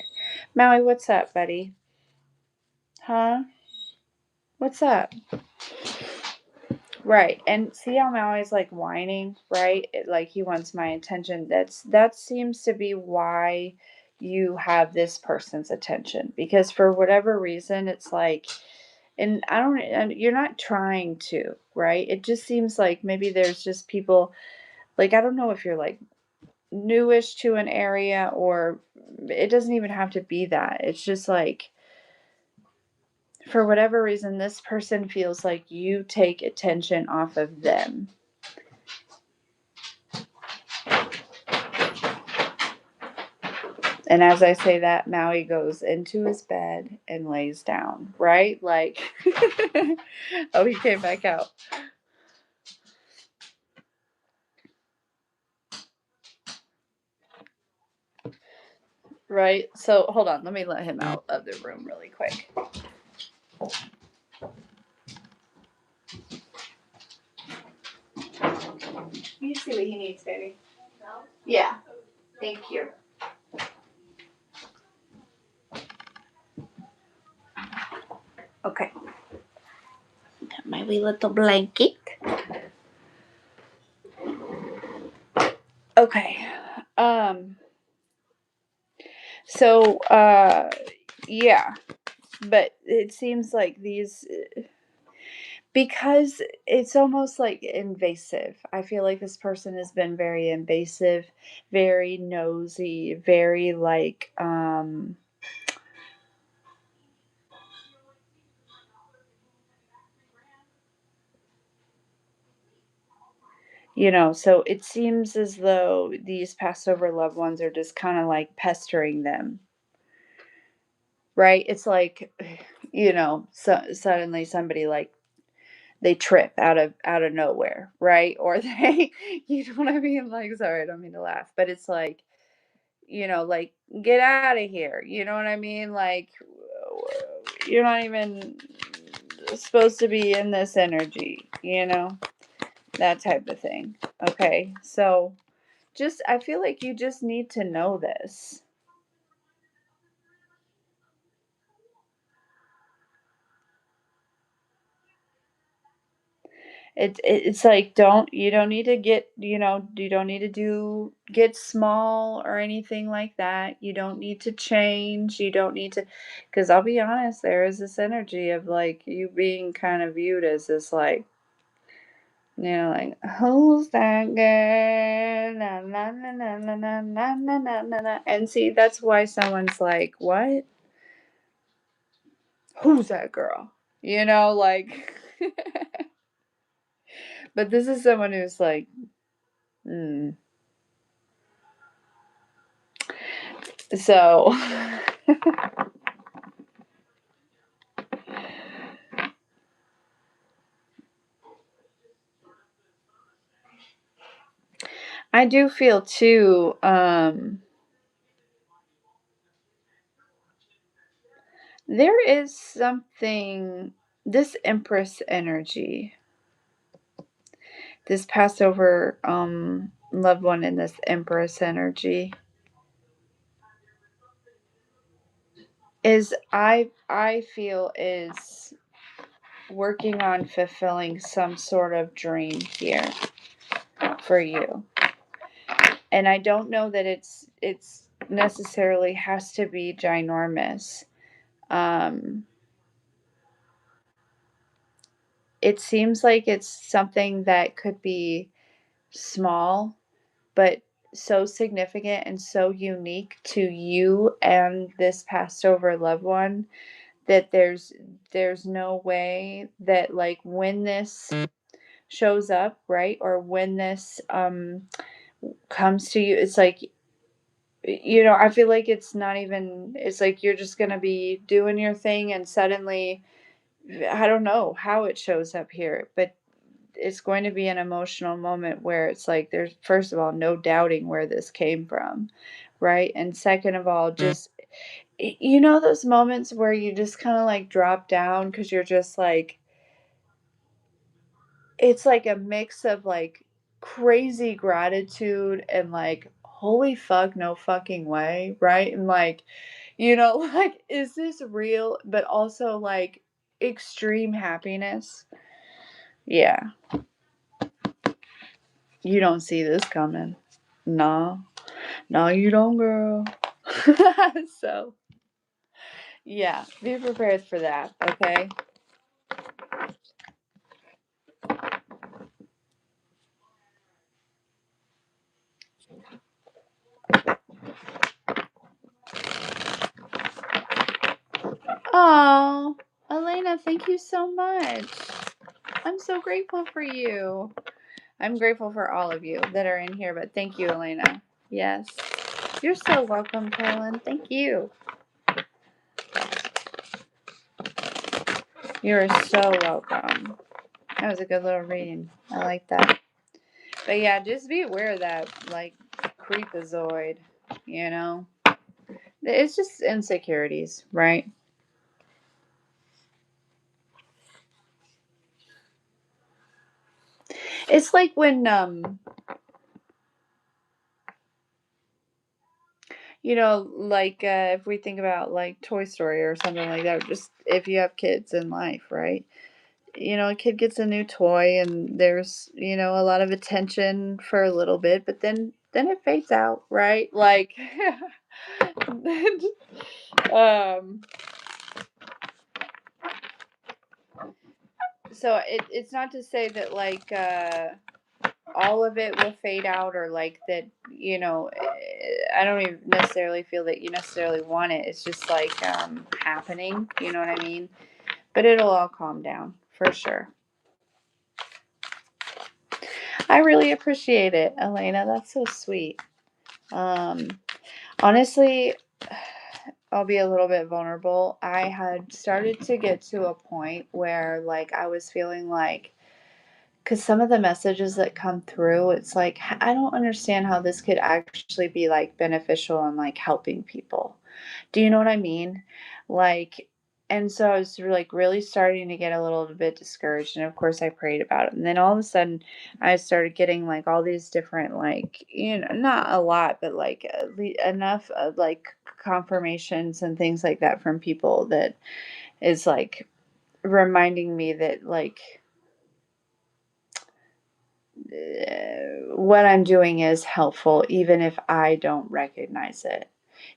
Maui, what's up, buddy? Huh? What's up? Right. And see how Maui's like whining, right? Like he wants my attention. That seems to be why you have this person's attention, because for whatever reason it's like, and I don't, and you're not trying to, right? It just seems like maybe there's just people, like I don't know if you're like newish to an area, or it doesn't even have to be that. It's just like for whatever reason this person feels like you take attention off of them. And as I say that, Maui goes into his bed and lays down, right? Like, oh, he came back out. Right? So hold on, let me let him out of the room really quick. You see what he needs, baby? No? Yeah. Thank you. Okay. Got my wee little blanket. Okay. So yeah, but it seems like these, because it's almost like invasive. I feel like this person has been very invasive, very nosy, very like so it seems as though these passed over loved ones are just kind of like pestering them, right? It's like, so suddenly somebody like they trip out of nowhere, right? Or they, you know what I mean? Like, sorry, I don't mean to laugh, but it's like, like, get out of here. You know what I mean? Like, you're not even supposed to be in this energy, that type of thing. Okay, so I feel like you just need to know this. It's like, you don't need to get, you don't need to get small or anything like that. You don't need to change. You don't need to, because I'll be honest, there is this energy of like you being kind of viewed as this like, like, who's that girl? Na, na, na, na, na, na, na, na, na, na, na. And see, that's why someone's like, what? Who's that girl? Like, but this is someone who's like, hmm. So, I do feel too, there is something, this Empress energy, this Passover loved one in this Empress energy is, I feel, is working on fulfilling some sort of dream here for you. And I don't know that it's necessarily has to be ginormous. Um it seems like it's something that could be small, but so significant and so unique to you and this passed over loved one that there's no way that, like, when this shows up, right, or when this comes to you, it's like, I feel like it's not even, it's like you're just going to be doing your thing and suddenly, I don't know how it shows up here, but it's going to be an emotional moment where it's like there's, first of all, no doubting where this came from, right? And second of all, just, those moments where you just kind of like drop down because you're just like, it's like a mix of like crazy gratitude and like, holy fuck, no fucking way, right? And like, like, is this real? But also like extreme happiness. Yeah. You don't see this coming. No. No, you don't, girl. So, yeah, be prepared for that, okay? Oh, Elena, thank you so much. I'm so grateful for you. I'm grateful for all of you that are in here, but thank you, Elena. Yes. You're so welcome, Carolyn. Thank you. You're so welcome. That was a good little reading. I like that. But yeah, just be aware of that, like, creepazoid, you know? It's just insecurities, right? It's like when like if we think about like Toy Story or something like that, just if you have kids in life, right? A kid gets a new toy and there's, a lot of attention for a little bit, but then it fades out, right? Like um so it's not to say that like all of it will fade out, or like that, I don't even necessarily feel that you necessarily want it. It's just like happening, you know what I mean? But it'll all calm down for sure. I really appreciate it, Elena. That's so sweet. Um, Honestly, I'll be a little bit vulnerable. I had started to get to a point where, like, I was feeling like, because some of the messages that come through, it's like, I don't understand how this could actually be, like, beneficial and, like, helping people. Do you know what I mean? Like, and so I was like really starting to get a little bit discouraged. And of course, I prayed about it. And then all of a sudden, I started getting like all these different, like, not a lot, but like enough of like confirmations and things like that from people that is like reminding me that like what I'm doing is helpful, even if I don't recognize it,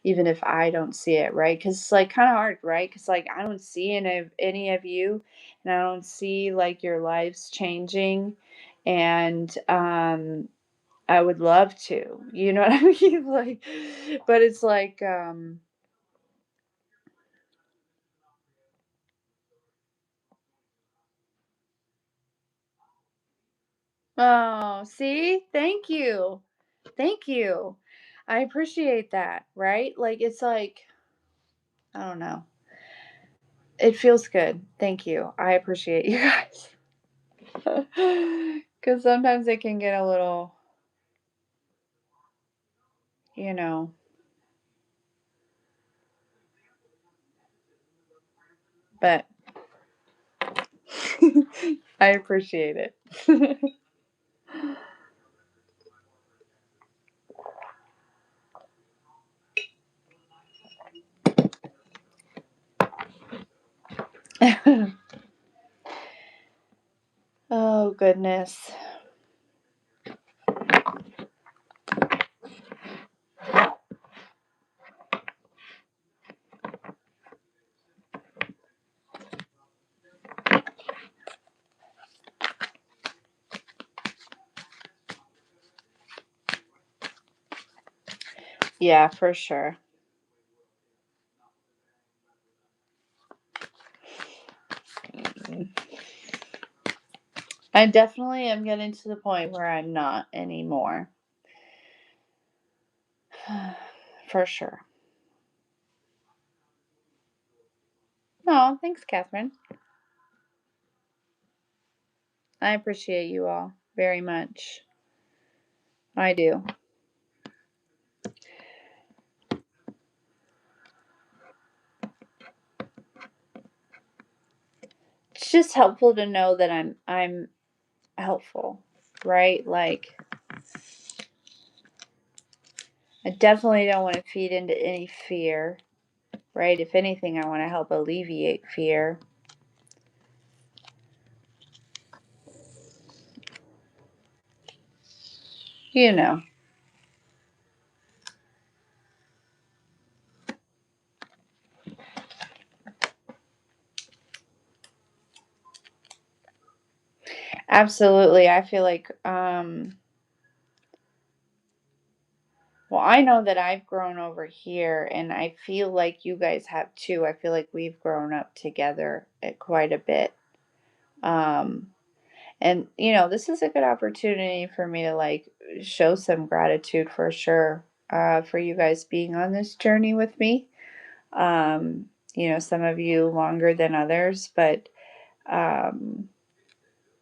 even if I don't see it, right? Because it's like kind of hard, right? Because like I don't see any of you, and I don't see like your lives changing, and I would love to, you know what I mean? Like, but it's like, oh, see, thank you, I appreciate that, right? Like it's like I don't know. It feels good. Thank you. I appreciate you guys. Because sometimes it can get a little, you know, but I appreciate it. Oh, goodness. Yeah, for sure. I definitely am getting to the point where I'm not anymore. For sure. Oh, thanks, Catherine. I appreciate you all very much. I do. It's just helpful to know that I'm helpful, right? Like I definitely don't want to feed into any fear, right? If anything, I want to help alleviate fear. You know, absolutely. I feel like, well, I know that I've grown over here, and I feel like you guys have too. I feel like we've grown up together quite a bit. Um, and this is a good opportunity for me to like show some gratitude for sure, for you guys being on this journey with me. Some of you longer than others, but um,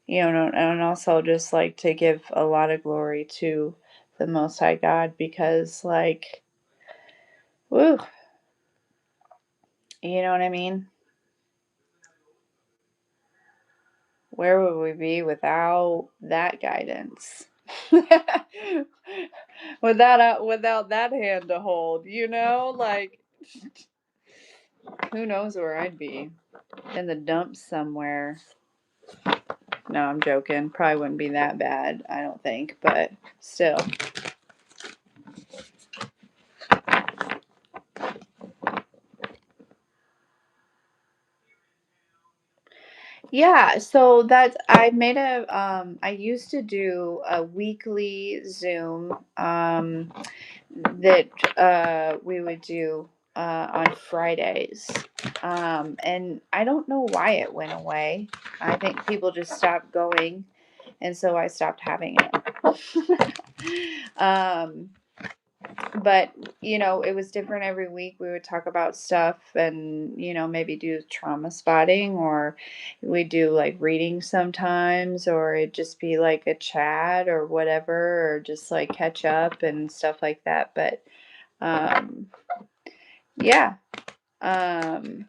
and also just like to give a lot of glory to the Most High God because, like, woo. You know what I mean? Where would we be without that guidance? Without that hand to hold, like who knows where I'd be? In the dumps somewhere. No, I'm joking. Probably wouldn't be that bad, I don't think, but still. Yeah, so that's I used to do a weekly Zoom that we would do on Fridays. And I don't know why it went away. I think people just stopped going, and so I stopped having it. But it was different every week. We would talk about stuff and maybe do trauma spotting, or we do like reading sometimes, or it'd just be like a chat or whatever, or just like catch up and stuff like that. But um yeah. um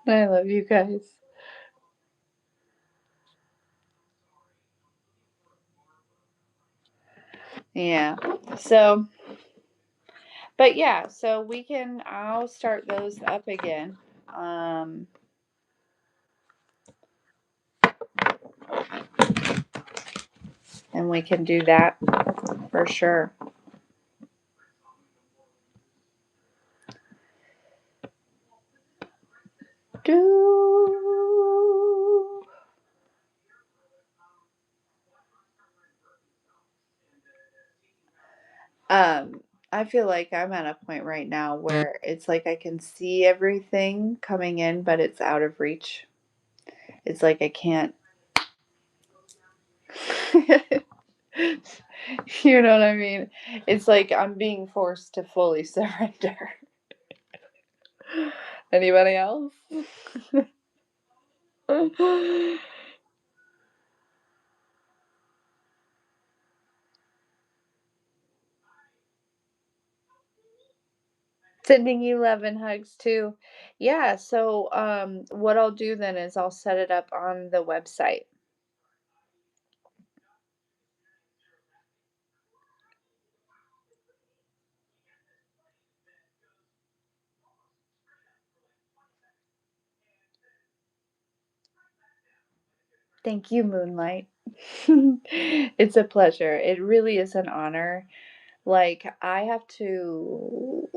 I love you guys. Yeah. So, but yeah, so I'll start those up again. Um and we can do that for sure. Do I feel like I'm at a point right now where it's like I can see everything coming in, but it's out of reach. It's like I can't. You know what I mean? It's like I'm being forced to fully surrender. Anybody else? Sending you love and hugs too. Yeah, so what I'll do then is I'll set it up on the website. Thank you, Moonlight. It's a pleasure. It really is an honor. Like, I have to,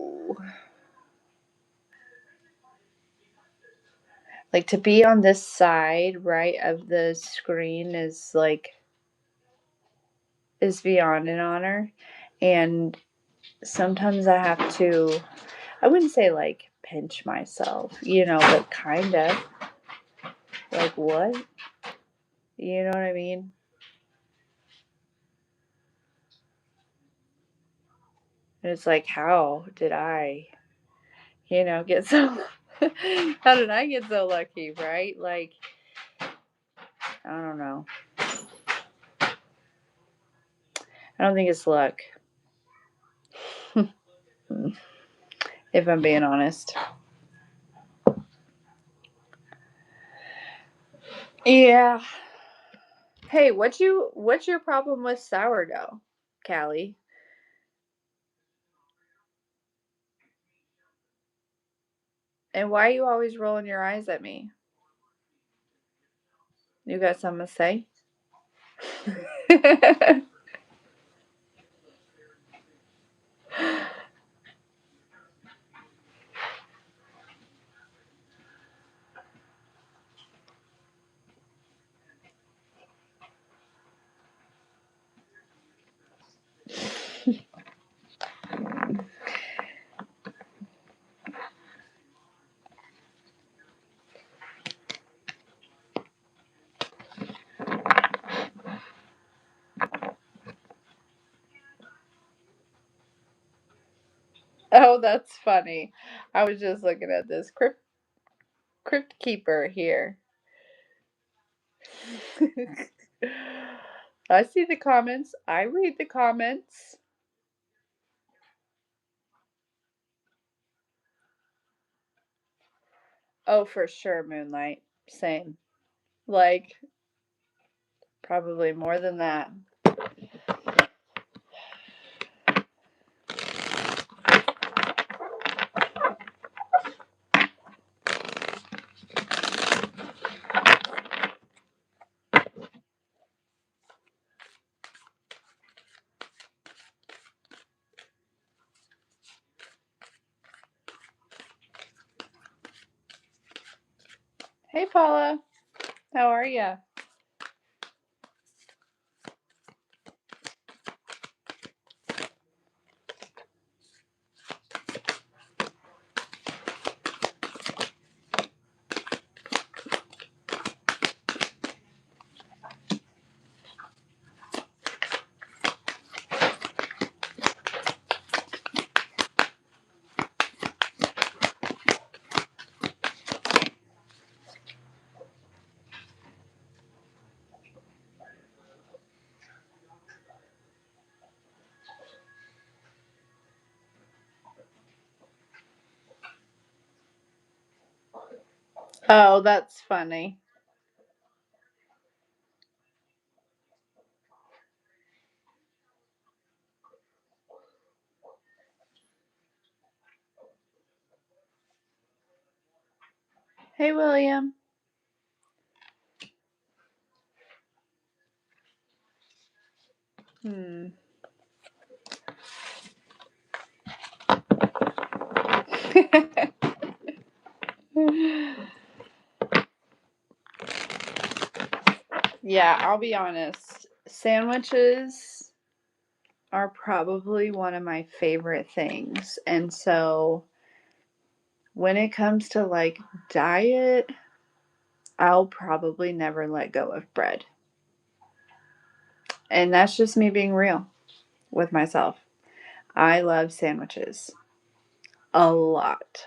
like, to be on this side, right, of the screen is beyond an honor. And sometimes I have to, I wouldn't say like pinch myself, but kind of like, what? You know what I mean? And it's like, how did I, get so, how did I get so lucky, right? Like, I don't know. I don't think it's luck, if I'm being honest. Yeah. Hey, what's your problem with sourdough, Callie? And why are you always rolling your eyes at me? You got something to say? Oh, that's funny. I was just looking at this crypt keeper here. I see the comments. I read the comments. Oh, for sure, Moonlight. Same. Like, probably more than that. Hey, Paula. How are ya? Oh, that's funny. Hey, William. Hmm. Yeah, I'll be honest. Sandwiches are probably one of my favorite things. And so when it comes to like diet, I'll probably never let go of bread. And that's just me being real with myself. I love sandwiches a lot.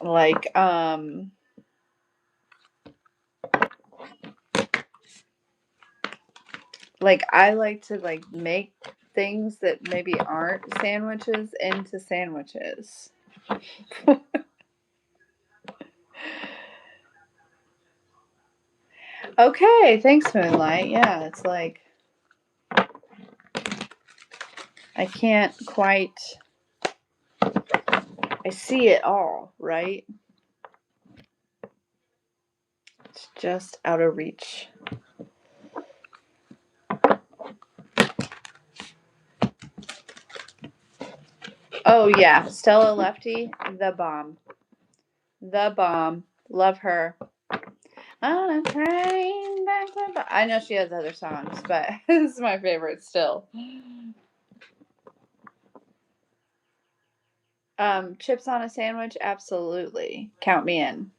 like um I like to like make things that maybe aren't sandwiches into sandwiches. Okay, thanks, Moonlight. Yeah, it's like I can't quite. I see it all, right? It's just out of reach. Oh yeah, Stella Lefty, the bomb, the bomb. Love her. On a train back to. I know she has other songs, but this is my favorite still. Chips on a sandwich, absolutely. Count me in.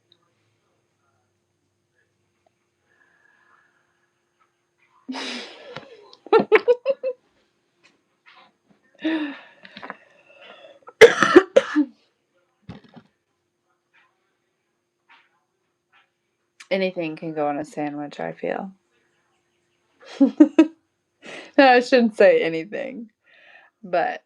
Anything can go on a sandwich, I feel. No, I shouldn't say anything, but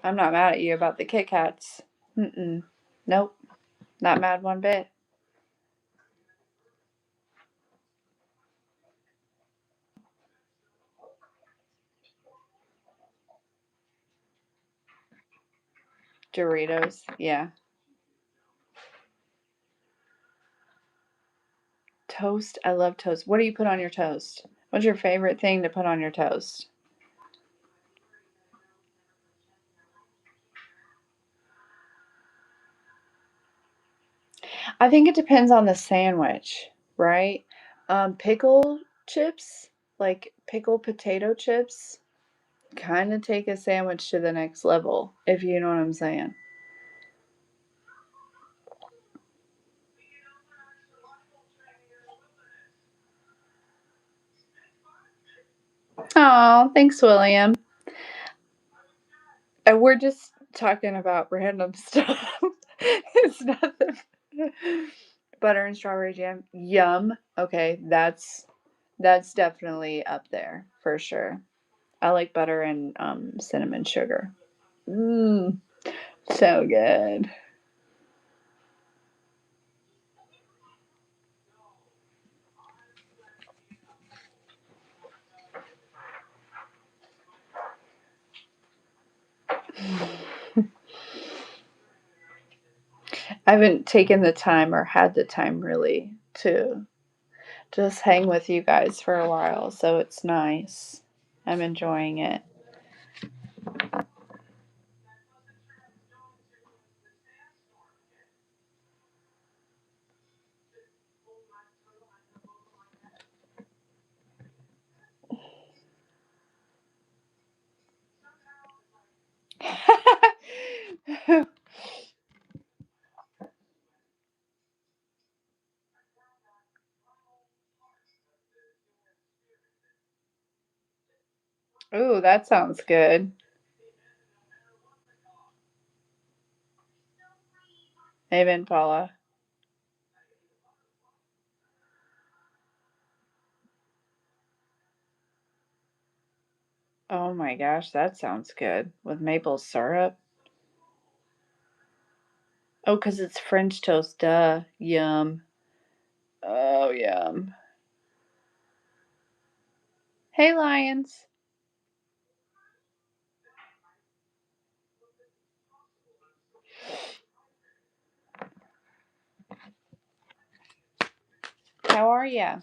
I'm not mad at you about the Kit Kats. Mm-mm. Nope, not mad one bit. Doritos, yeah. Toast, I love toast. What do you put on your toast? What's your favorite thing to put on your toast? I think it depends on the sandwich, right? Pickle chips, like pickled potato chips, kind of take a sandwich to the next level, if you know what I'm saying. Oh, thanks, William. We're just talking about random stuff. It's nothing. Butter and strawberry jam. Yum. Okay, that's definitely up there for sure. I like butter and cinnamon sugar. Mmm, so good. I haven't taken the time or had the time really to just hang with you guys for a while, so it's nice. I'm enjoying it. Ooh, that sounds good. Amen, Paula. Oh my gosh, that sounds good. With maple syrup. Oh, 'cause it's French toast, duh. Yum. Oh, yum. Hey, Lions. How are ya?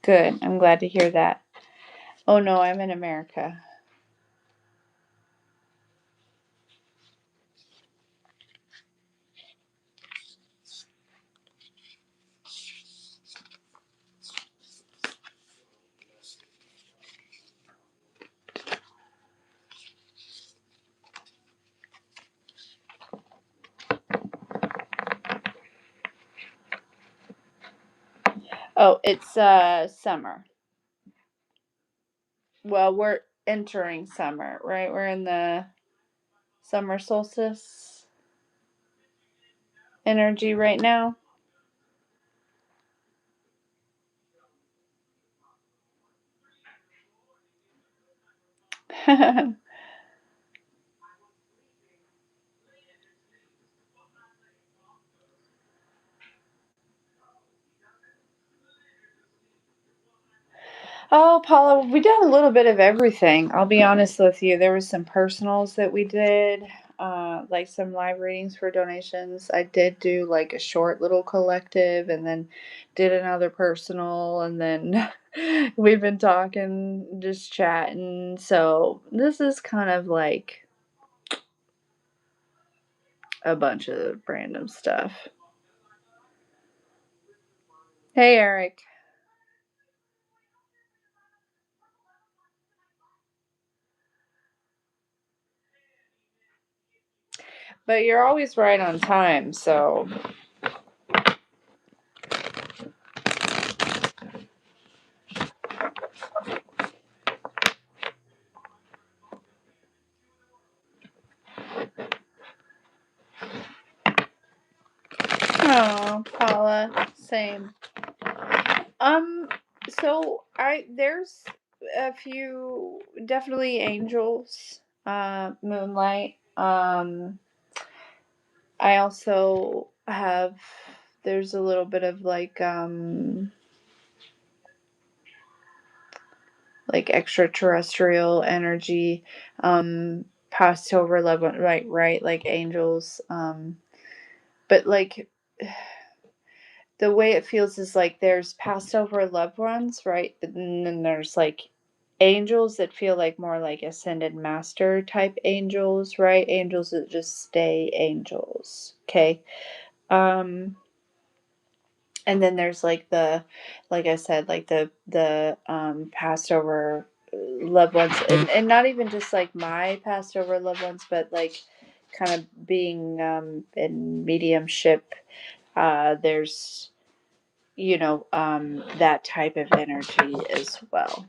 Good. I'm glad to hear that. Oh no, I'm in America. Oh, it's summer. Well, we're entering summer, right? We're in the summer solstice energy right now. Oh, Paula, we did a little bit of everything. I'll be honest with you. There was some personals that we did, like some live readings for donations. I did do like a short little collective and then did another personal and then we've been talking, just chatting. So this is kind of like a bunch of random stuff. Hey, Eric. But you're always right on time, so. Oh, Paula, same. Um, so I there's a few definitely angels, moonlight. I also have there's a little bit of like extraterrestrial energy. passed over loved one, right, like angels. But like the way it feels is like there's passed over loved ones, right? But then there's like angels that feel like more like ascended master type angels, right? Angels that just stay angels. Okay. Um and then there's like like I said, like the passed over loved ones, and not even just like my passed over loved ones, but like kind of being in mediumship. There's that type of energy as well.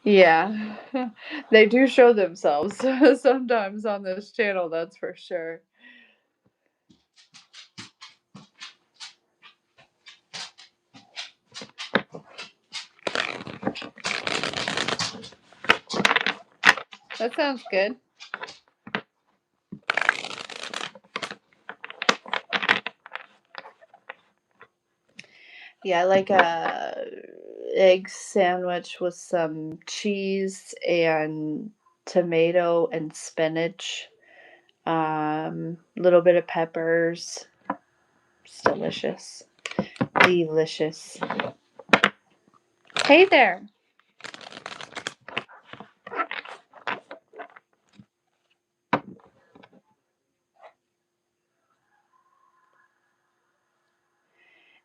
Yeah, they do show themselves sometimes on this channel, that's for sure. That sounds good. Yeah, I like a egg sandwich with some cheese and tomato and spinach. Little bit of peppers. It's delicious. Delicious. Hey there.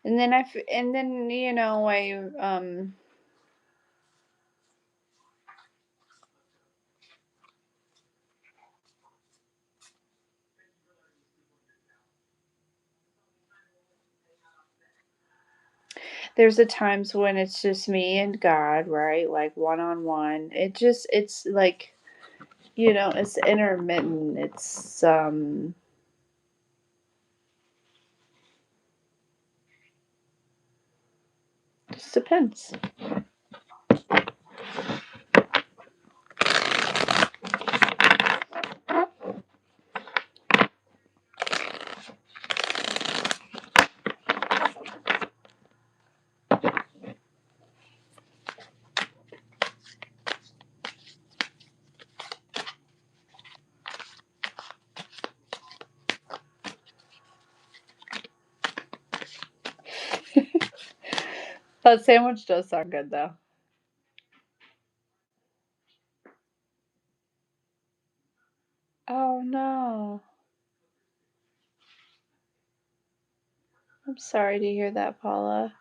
And then I there's a times when it's just me and God, right? Like one on one. It's like, it's intermittent. It's just depends. That sandwich does sound good though. Oh no. I'm sorry to hear that, Paula.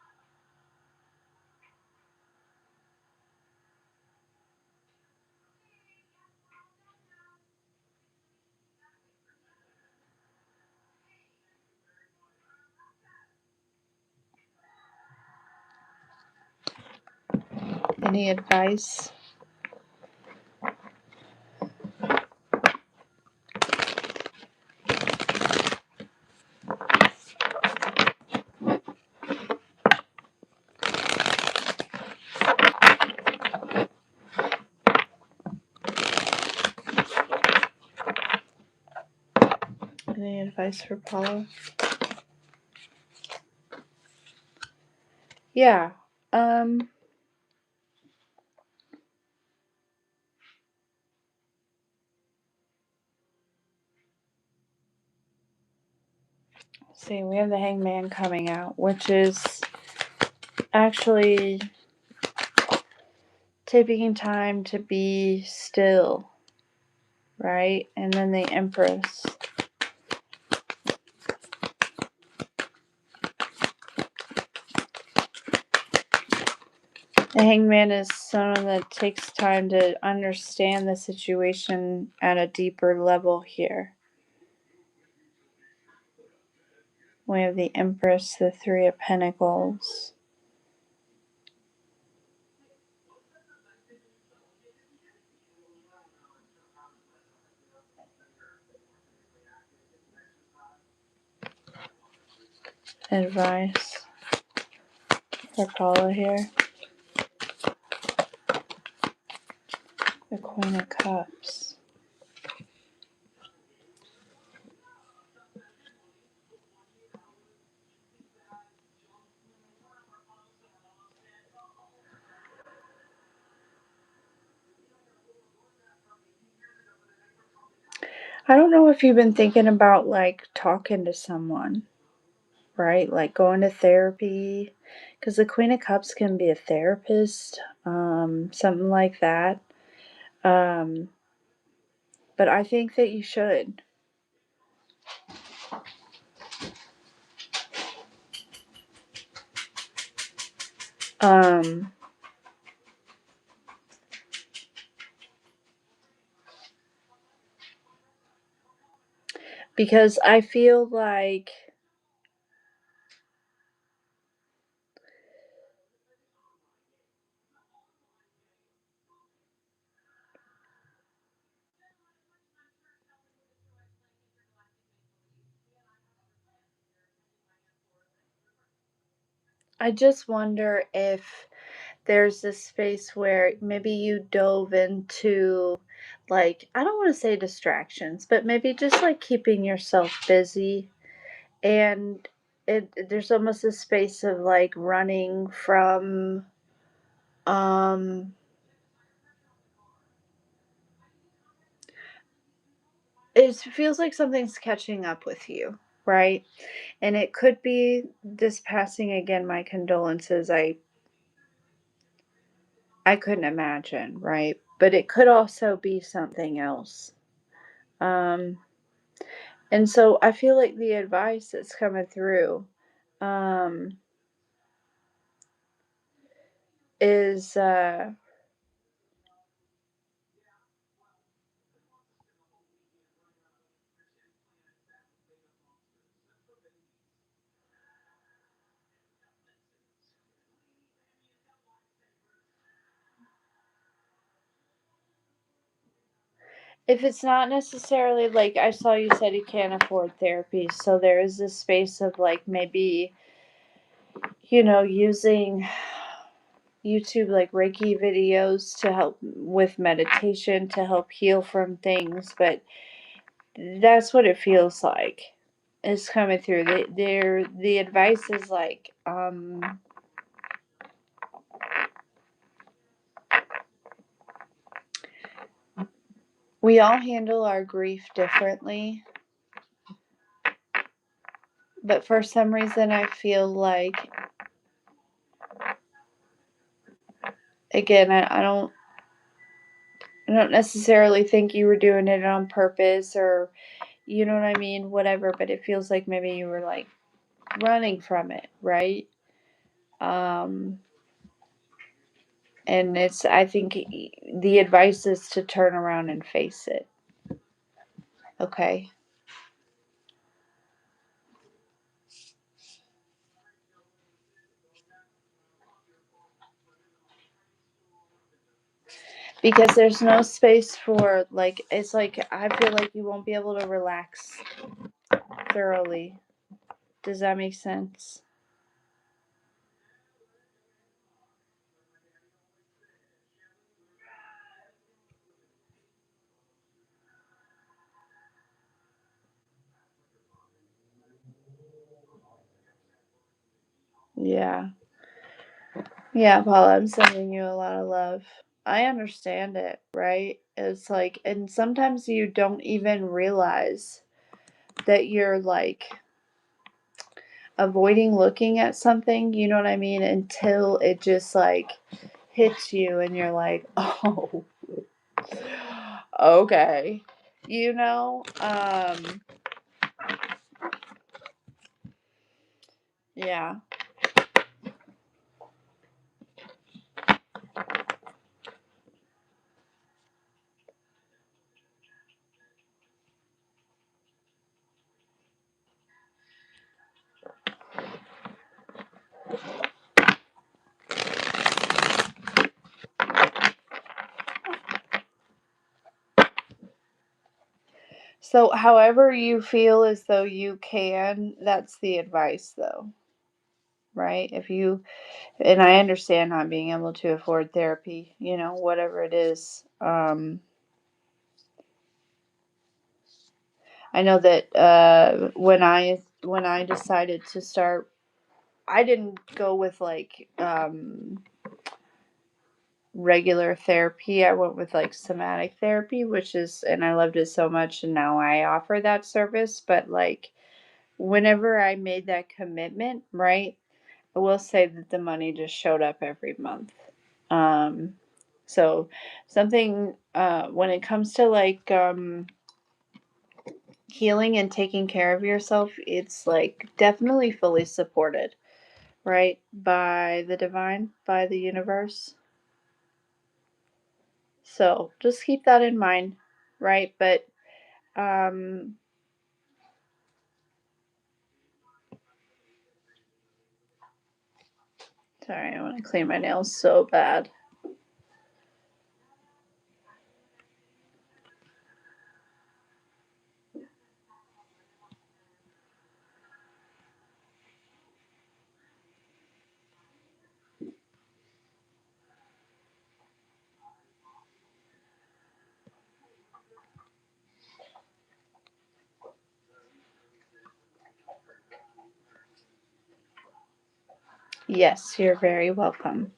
Any advice? Any advice for Paula? Yeah. Um see, we have the hangman coming out, which is actually taking time to be still, right? And then the Empress. The hangman is someone that takes time to understand the situation at a deeper level here. We have the Empress, the Three of Pentacles. Advice for Paula here. Queen of Cups. I don't know if you've been thinking about like talking to someone, right? Like going to therapy, because the Queen of Cups can be a therapist, something like that. Um, but I think that you should. Um, because I feel like I just wonder if there's this space where maybe you dove into, like, I don't want to say distractions, but maybe just like keeping yourself busy. And there's almost a space of like running from, um, it feels like something's catching up with you, right? And it could be this passing again, my condolences. I couldn't imagine, right? But it could also be something else. Um, and so I feel like the advice that's coming through, um, is if it's not necessarily like I saw you said you can't afford therapy, so there is this space of like maybe, using YouTube like Reiki videos to help with meditation to help heal from things, but that's what it feels like. It's coming through. The advice is like, we all handle our grief differently, but for some reason I feel like, again, I don't necessarily think you were doing it on purpose, or you know what I mean, whatever, but it feels like maybe you were like running from it, right? Um and it's I think the advice is to turn around and face it. Okay? Because there's no space for like, it's like I feel like you won't be able to relax thoroughly. Does that make sense? Yeah. Yeah, Paula, I'm sending you a lot of love. I understand it, right? It's like, and sometimes you don't even realize that you're like avoiding looking at something, you know what I mean? Until it just like hits you and you're like, oh, okay. You know? Yeah. So, however you feel as though you can, that's the advice, though, right? If you, and I understand not being able to afford therapy, whatever it is. I know that when I decided to start, I didn't go with like regular therapy. I went with like somatic therapy, which is, and I loved it so much, and now I offer that service. But like, whenever I made that commitment, right, I will say that the money just showed up every month. Um, so something when it comes to like healing and taking care of yourself, it's like definitely fully supported, right, by the divine, by the universe. So just keep that in mind, right? But um, sorry, I want to clean my nails so bad. Yes, you're very welcome.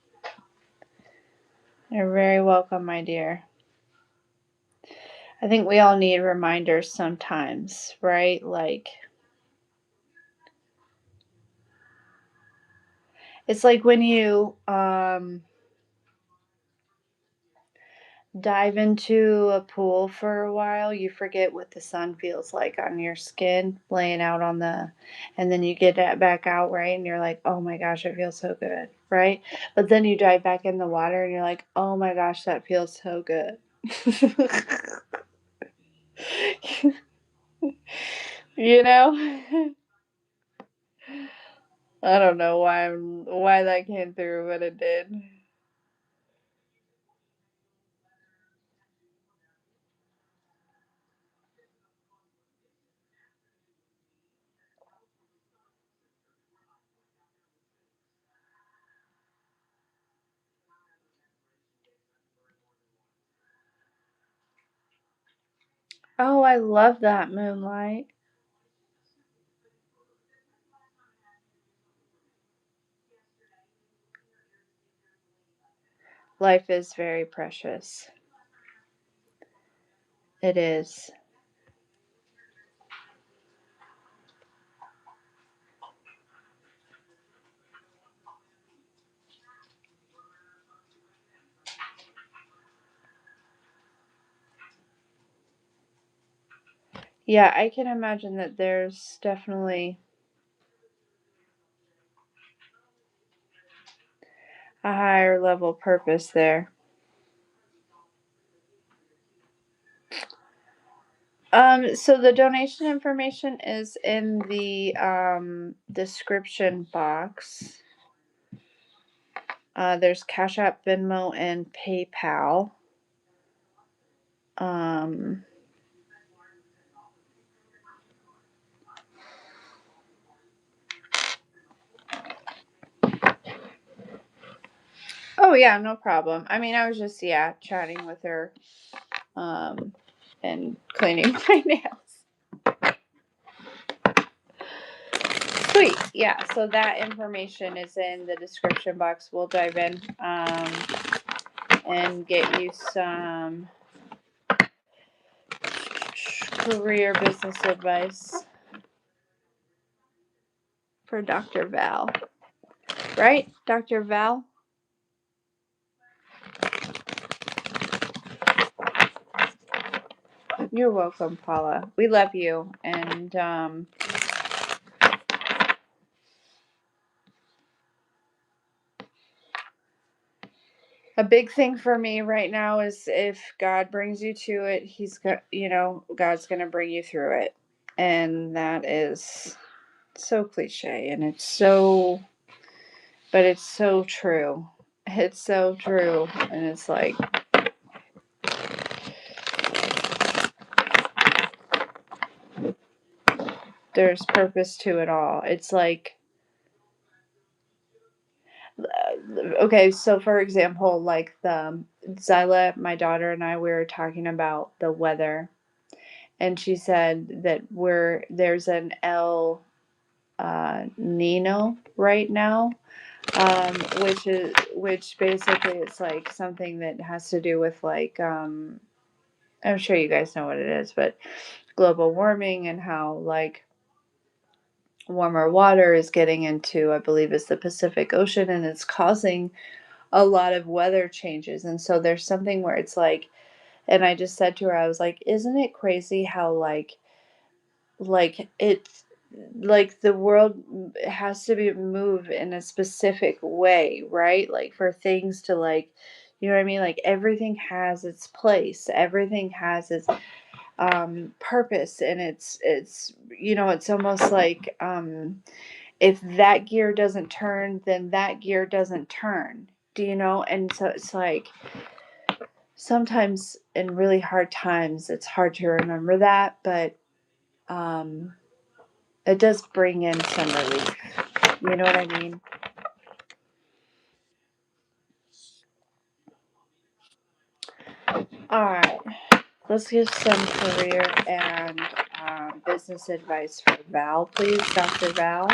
You're very welcome, my dear. I think we all need reminders sometimes, right? Like, it's like when you dive into a pool for a while, you forget what the sun feels like on your skin, laying out on the, and then you get that back out, right? And you're like, oh my gosh, it feels so good, right? But then you dive back in the water and you're like, oh my gosh, that feels so good. You know? I don't know why that came through, but it did. Oh, I love that moonlight. Life is very precious. It is. Yeah, I can imagine that there's definitely a higher level purpose there. So the donation information is in the description box. There's Cash App, Venmo, and PayPal. Um, oh yeah, no problem. I mean, I was just chatting with her, um, and cleaning my nails. Sweet. Yeah. So that information is in the description box. We'll dive in and get you some career business advice for Dr. Val. Right, Dr. Val? You're welcome, Paula. We love you. And a big thing for me right now is if God brings you to it, He's got, God's going to bring you through it. And that is so cliche, and but it's so true. It's so true. And it's like, there's purpose to it all. It's like, okay, so for example, like the Zyla, my daughter, and I, we were talking about the weather, and she said that there's an El Nino right now, which basically it's like something that has to do with like I'm sure you guys know what it is, but global warming and how like warmer water is getting into, I believe it's the Pacific Ocean, and it's causing a lot of weather changes. And so there's something where it's like, and I just said to her, I was like, isn't it crazy how it's like the world has to be move in a specific way, right? Like for things to like, you know what I mean? Like everything has its place, everything has its purpose, and it's it's almost like if that gear doesn't turn, then that gear doesn't turn. Do you know? And so it's like sometimes in really hard times, it's hard to remember that, but um, it does bring in some relief. You know what I mean? All right, let's give some career and business advice for Val, please, Dr. Val.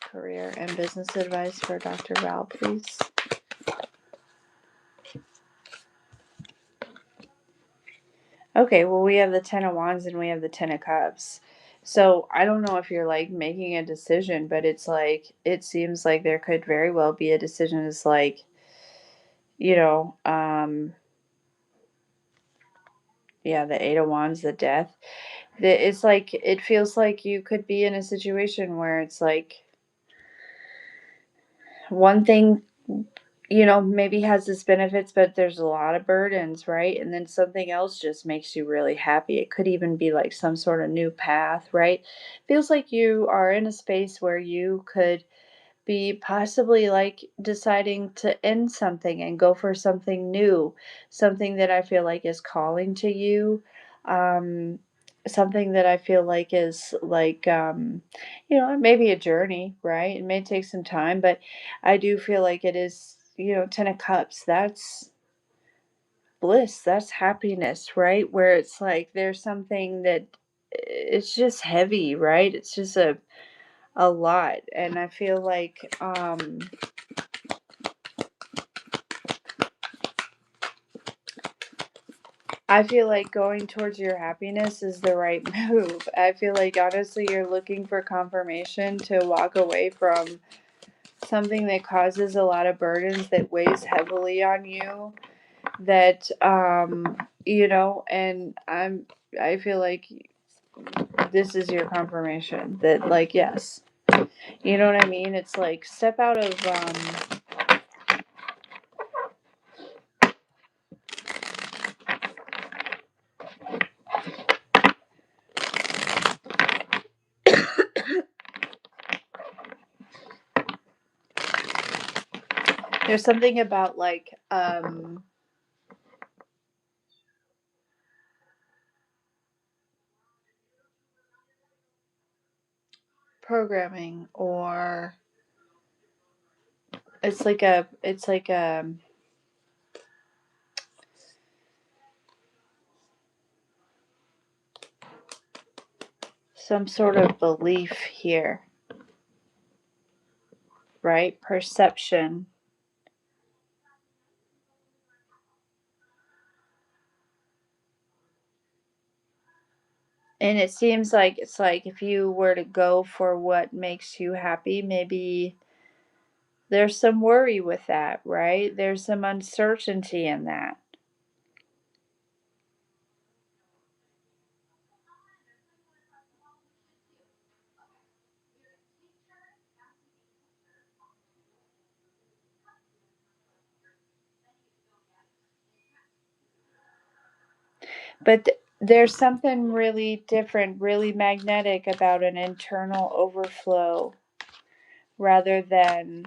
Career and business advice for Dr. Val, please. Okay, well, we have the Ten of Wands and we have the Ten of Cups. So I don't know if you're like making a decision, but it's like, it seems like there could very well be a decision. It's like, you know, yeah, the Eight of Wands, the Death. It's like, it feels like you could be in a situation where it's like one thing, maybe has its benefits, but there's a lot of burdens, right? And then something else just makes you really happy. It could even be like some sort of new path, right? Feels like you are in a space where you could be possibly like deciding to end something and go for something new, something that I feel like is calling to you. Um, Something that I feel like is like, maybe a journey, right? It may take some time, but I do feel like it is, Ten of Cups. That's bliss, that's happiness, right? Where it's like there's something that it's just heavy, right? It's just a lot. And I feel like going towards your happiness is the right move. I feel like honestly you're looking for confirmation to walk away from something that causes a lot of burdens, that weighs heavily on you, that and I feel like this is your confirmation that, like, yes, you know what I mean? It's like step out of there's something about like programming, or it's like a some sort of belief here, right? Perception. And it seems like it's like if you were to go for what makes you happy, maybe there's some worry with that, right? There's some uncertainty in that. But there's something really different, really magnetic about an internal overflow rather than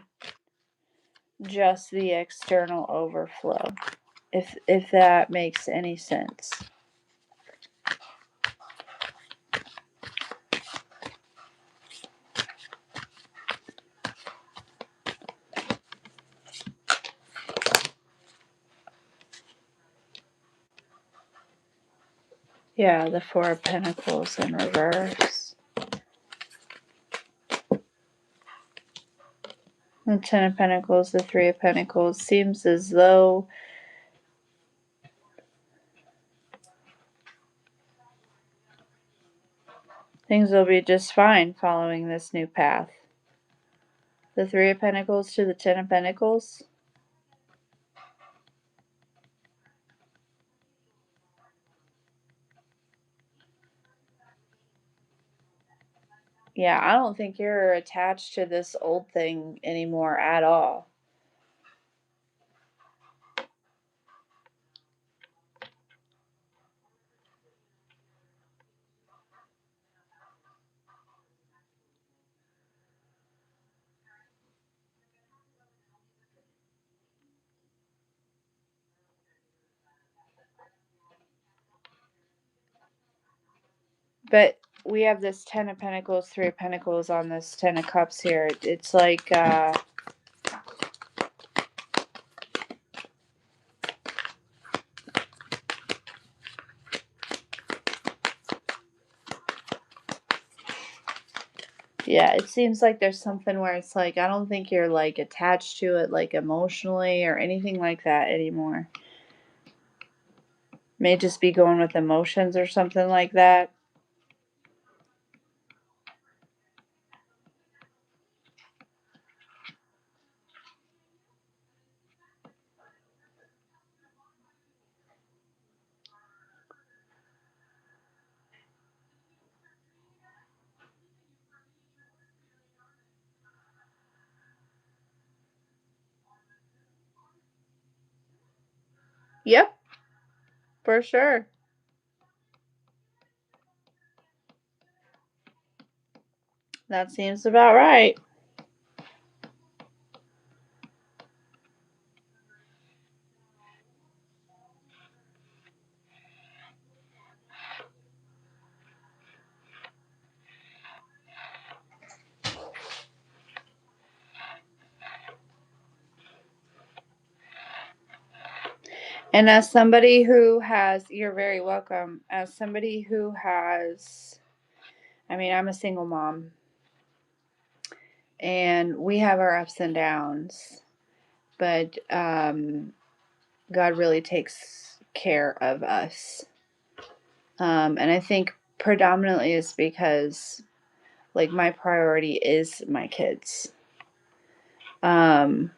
just the external overflow. If that makes any sense. Yeah, the Four of Pentacles in reverse. The Ten of Pentacles, the Three of Pentacles. Seems as though things will be just fine following this new path. The Three of Pentacles to the Ten of Pentacles. Yeah, I don't think you're attached to this old thing anymore at all. But we have this Ten of Pentacles, Three of Pentacles on this Ten of Cups here. It's like, yeah, it seems like there's something where it's like, I don't think you're like attached to it like emotionally or anything like that anymore. May just be going with emotions or something like that. Yep, for sure. That seems about right. And as somebody who has, you're very welcome. As somebody who has, I mean, I'm a single mom and we have our ups and downs, but God really takes care of us. And I think predominantly is because, like, my priority is my kids. Um,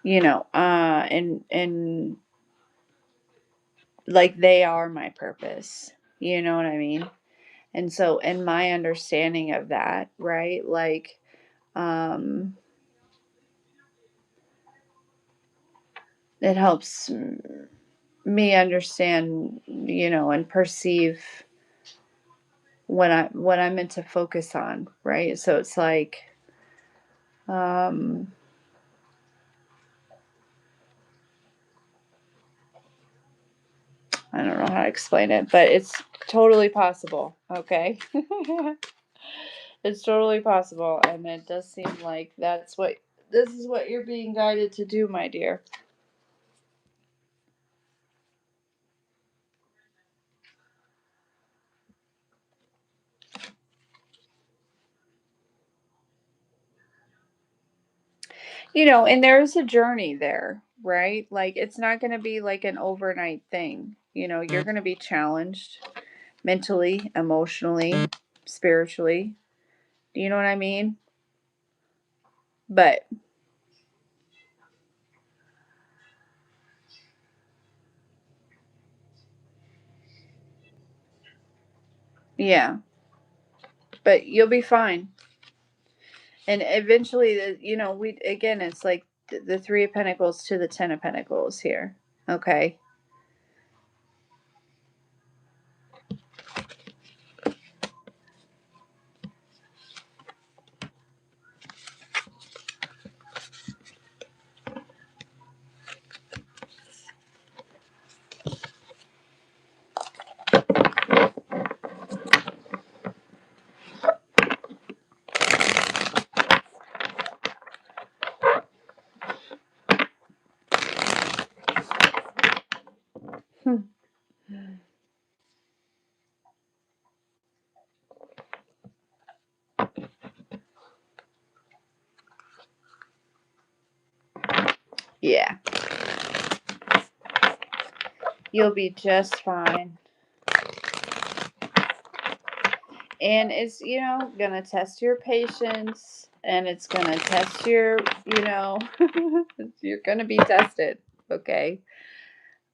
and like they are my purpose. You know what I mean? And so, in my understanding of that, right? Like, um, it helps me understand, and perceive what I'm meant to focus on, right? So it's like, um, I don't know how to explain it, but it's totally possible. Okay. It's totally possible. And it does seem like this is what you're being guided to do, my dear. And there's a journey there, right? Like, it's not going to be like an overnight thing. You're going to be challenged mentally, emotionally, spiritually. Do you know what I mean? But yeah, but you'll be fine. And eventually, we again, it's like the Three of Pentacles to the Ten of Pentacles here. Okay. Yeah. You'll be just fine. And it's, gonna test your patience, and it's gonna test your, you're gonna be tested, okay?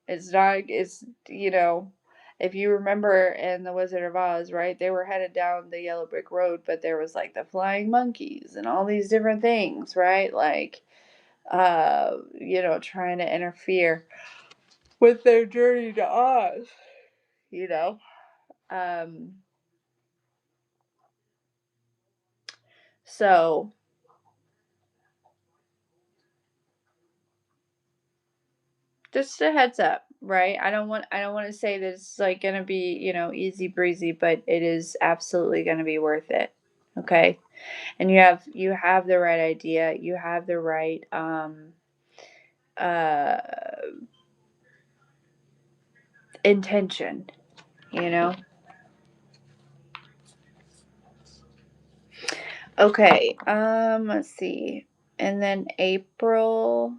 It's not, if you remember in The Wizard of Oz, right, they were headed down the yellow brick road, but there was like the flying monkeys and all these different things, right? Like, trying to interfere with their journey to Oz, you know? Um, so just a heads up, right? I don't want to say that it's like gonna be, easy breezy, but it is absolutely gonna be worth it. Okay. And you have the right idea, you have the right uh intention, you know. Okay, let's see. And then April.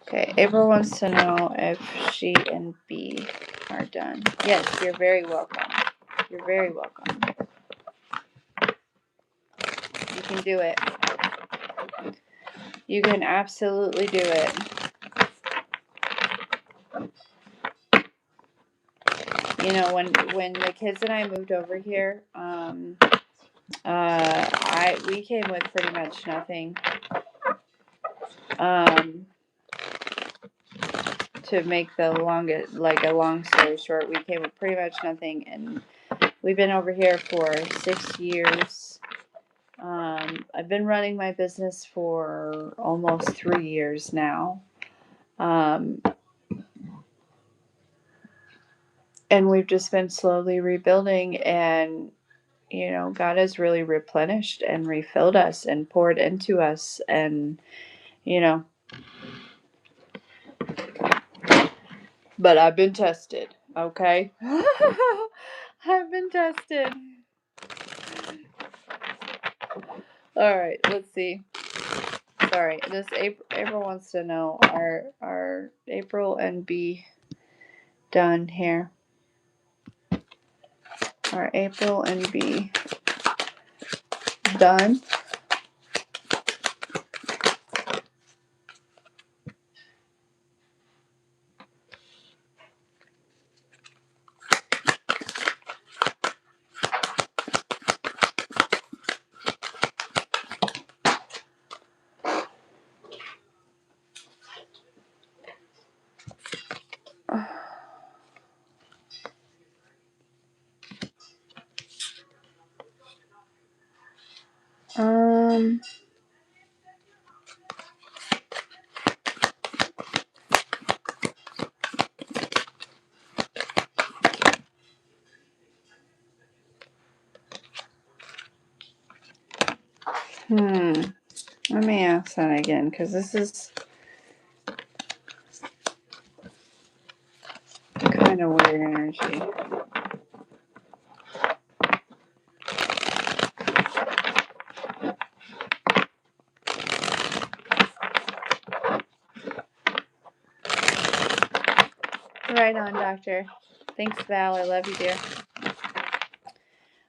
Okay, April wants to know if she and B are done. Yes, you're very welcome. You're very welcome. You can do it. You can absolutely do it. When the kids and I moved over here, we came with pretty much nothing. To make the longest, like a long story short, we came with pretty much nothing, and we've been over here for 6 years. I've been running my business for almost 3 years now. And we've just been slowly rebuilding, and God has really replenished and refilled us and poured into us, and you know but I've been tested, okay. I've been tested. All right, let's see. Sorry, this April wants to know, are April and B done here? Are April and B done? Um. Let me ask that again, because this is kind of weird energy. Right on, doctor. Thanks, Val. I love you, dear.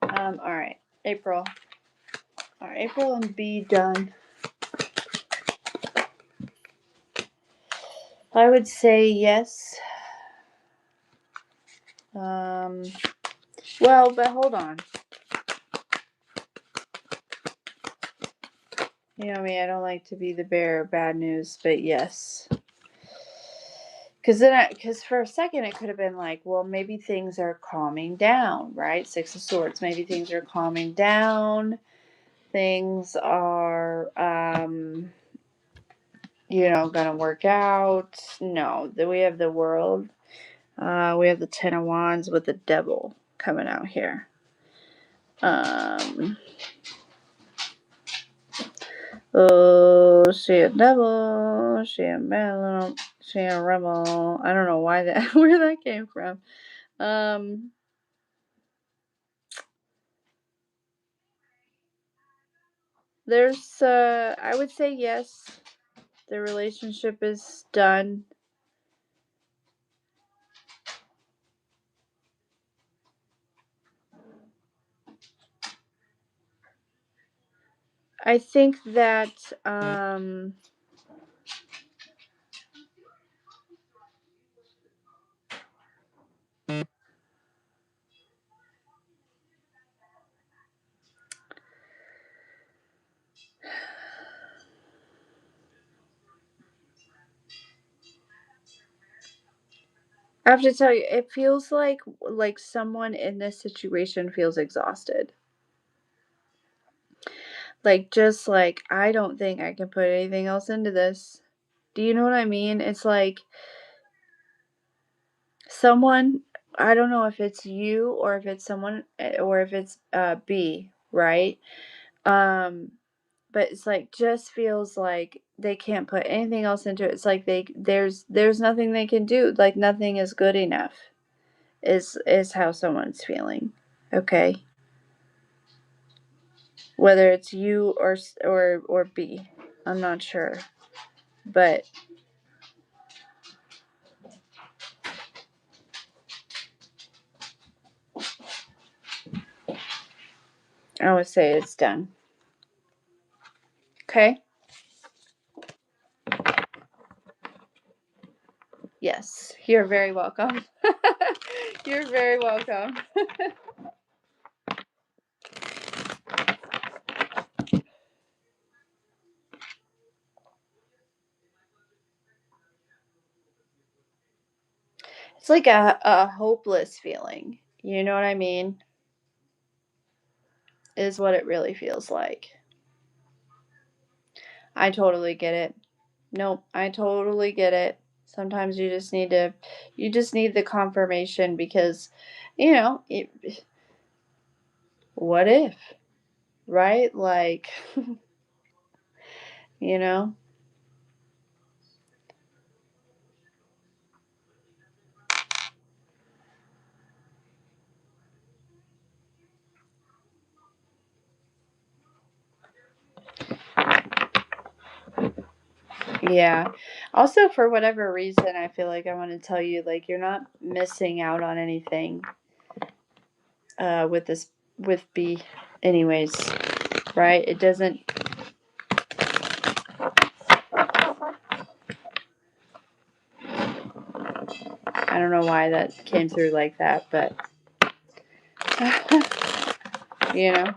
All right, April. Are April and B done? I would say yes. Well, but hold on. You know me, I don't like to be the bearer of bad news, but yes. Because for a second it could have been like, well, maybe things are calming down, right? Six of Swords. Maybe things are calming down. Things are, gonna work out. No, we have the World. We have the Ten of Wands with the Devil coming out here. Oh, she a devil. She a bad little. She a rebel. I don't know why that where that came from. Um, there's I would say yes. The relationship is done. I think that I have to tell you, it feels like someone in this situation feels exhausted. Like just like I don't think I can put anything else into this. Do you know what I mean? It's like someone, I don't know if it's you or if it's someone or if it's B, right? Um but it's like just feels like they can't put anything else into it. It's like there's nothing they can do. Like nothing is good enough. Is how someone's feeling. Okay? Whether it's you or B. I'm not sure. But I would say it's done. Okay? Yes. You're very welcome. You're very welcome. It's like a hopeless feeling. You know what I mean? Is what it really feels like. I totally get it. Nope, I totally get it. Sometimes you just need the confirmation because, you know, what if, right? Like, you know, yeah. Also, for whatever reason, I feel like I want to tell you, like, you're not missing out on anything with this, with B, anyways, right? It doesn't, I don't know why that came through like that, but, you know,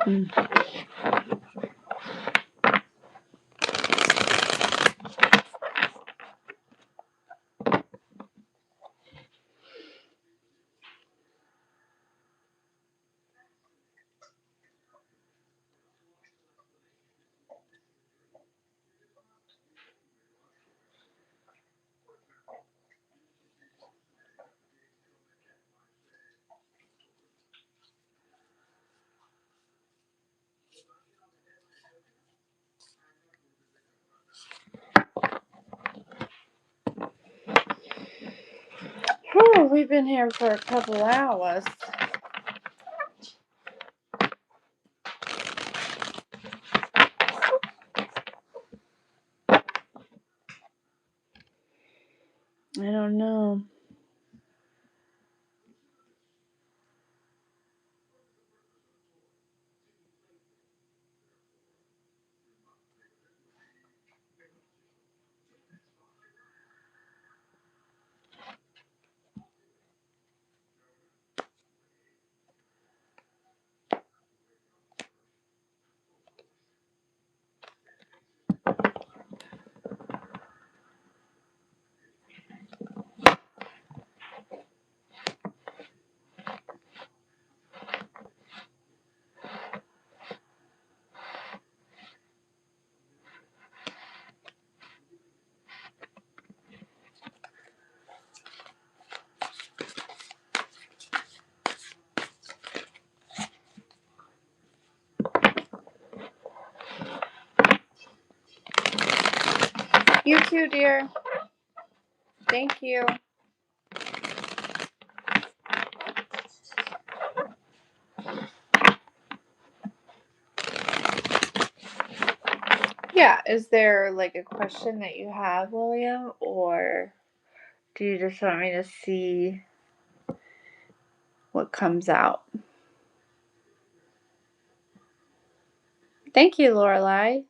mm. Whew, we've been here for a couple hours. I don't know. you, dear. Thank you. Yeah, is there like a question that you have, William, or do you just want me to see what comes out? Thank you, Lorelai.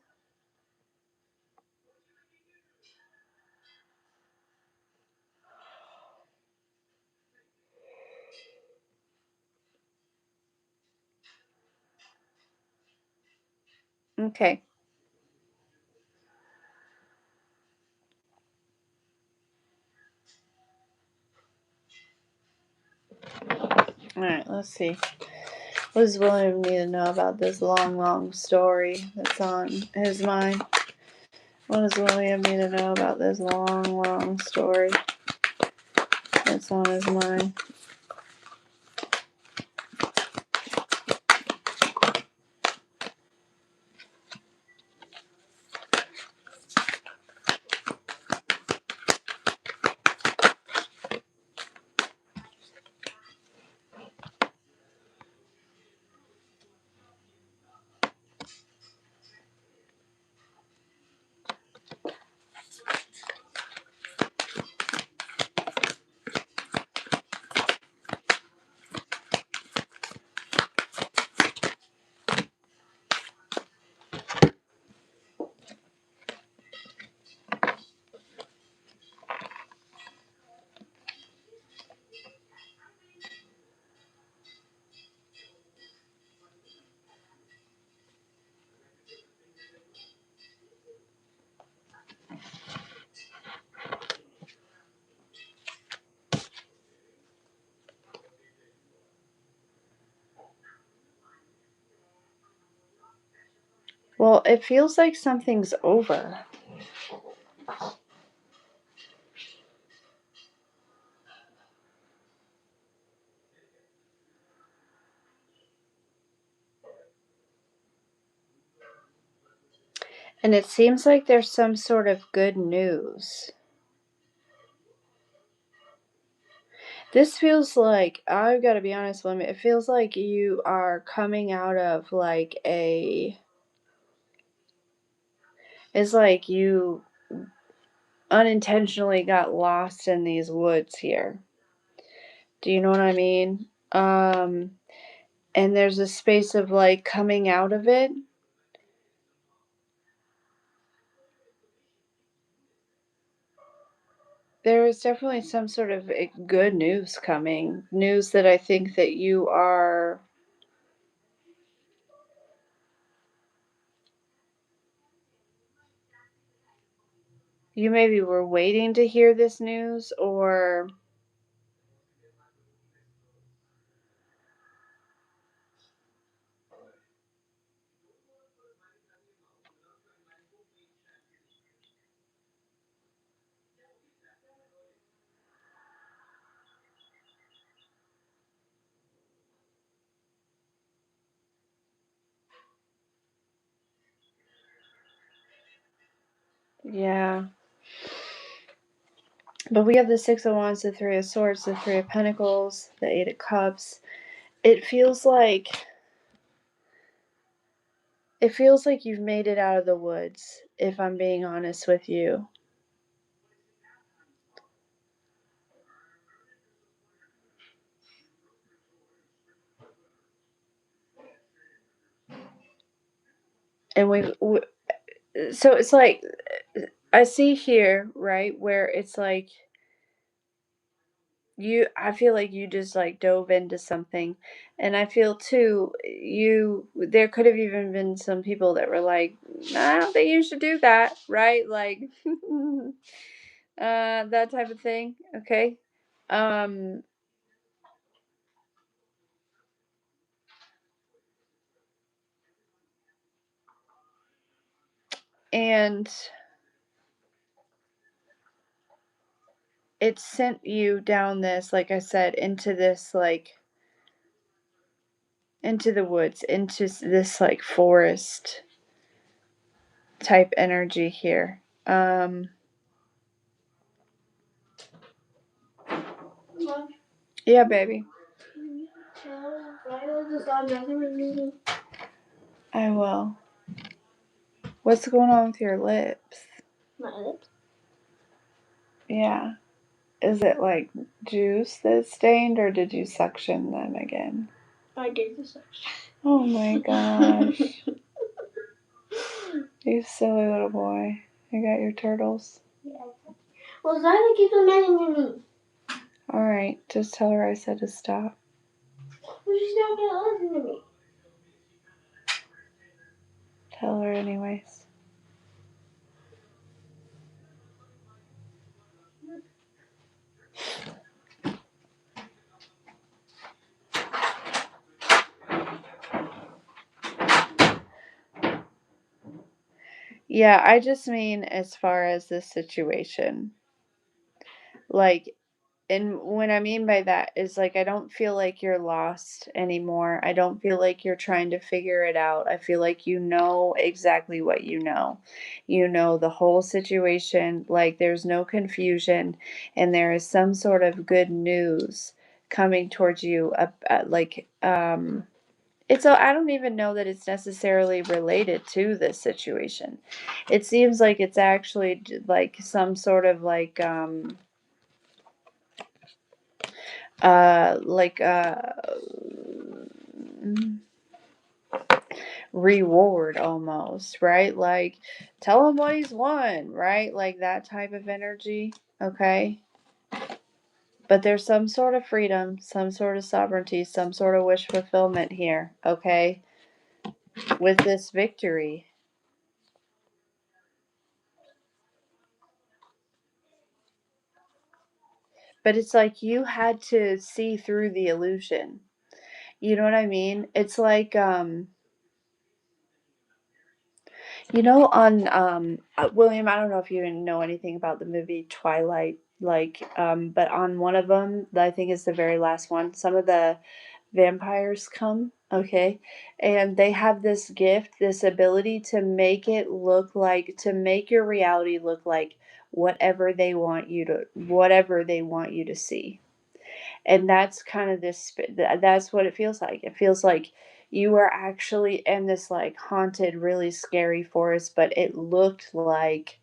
Okay. All right, let's see. What does William need to know about this long, long story that's on his mind? What does William need to know about this long, long story that's on his mind? Well, it feels like something's over. And it seems like there's some sort of good news. This feels like, I've got to be honest with you, it feels like you are coming out of like it's like you unintentionally got lost in these woods here. Do you know what I mean? And there's a space of like coming out of it. There is definitely some sort of good news coming. News that I think that you maybe were waiting to hear this news, or yeah. But we have the Six of Wands, the Three of Swords, the Three of Pentacles, the Eight of Cups. It feels like you've made it out of the woods, if I'm being honest with you. And so it's like, I see here, right, where it's like I feel like you just like dove into something, and I feel too there could have even been some people that were like, I don't think you should do that, right? Like that type of thing. Okay. um and it sent you down this, like I said, into this like into the woods, into this like forest type energy here. Mom? Yeah, baby. Can you tell Violet to stop messing with me? I will. What's going on with your lips? My lips? Yeah. Is it like juice that's stained, or did you suction them again? I did the suction. Oh my gosh. You silly little boy. You got your turtles? Yeah. Well, Zyla keeps on messing with me. Alright, just tell her I said to stop. But she's not gonna listen to me. Tell her anyways. Yeah, I just mean as far as this situation. Like, and what I mean by that is like, I don't feel like you're lost anymore. I don't feel like you're trying to figure it out. I feel like you know exactly what you know. You know the whole situation. Like, there's no confusion, and there is some sort of good news coming towards you. It's I don't even know that it's necessarily related to this situation. It seems like it's actually like some sort of like reward almost, right? Like, tell him what he's won, right? Like that type of energy, okay? But there's some sort of freedom, some sort of sovereignty, some sort of wish fulfillment here, okay? With this victory. But it's like you had to see through the illusion. You know what I mean? It's like on William, I don't know if you know anything about the movie Twilight, but on one of them, I think it's the very last one, some of the vampires come, okay? And they have this gift, this ability to to make your reality look like whatever they want you to see. And that's kind of that's what it feels like. It feels like you are actually in this like haunted, really scary forest, but it looked like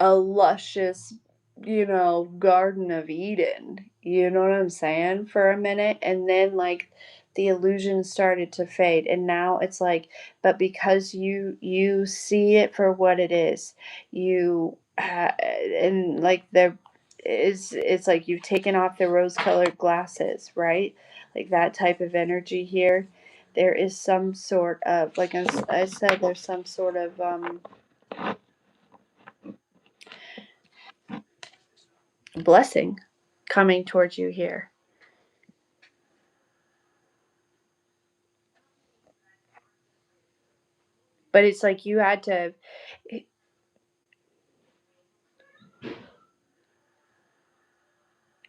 a luscious, Garden of Eden. You know what I'm saying? For a minute. And then, like, the illusion started to fade. And now it's like, but because you see it for what it is, and like, it's like you've taken off the rose colored glasses, right? Like that type of energy here. There is some sort of, like I said, there's some sort of, blessing coming towards you here. But it's like you had to,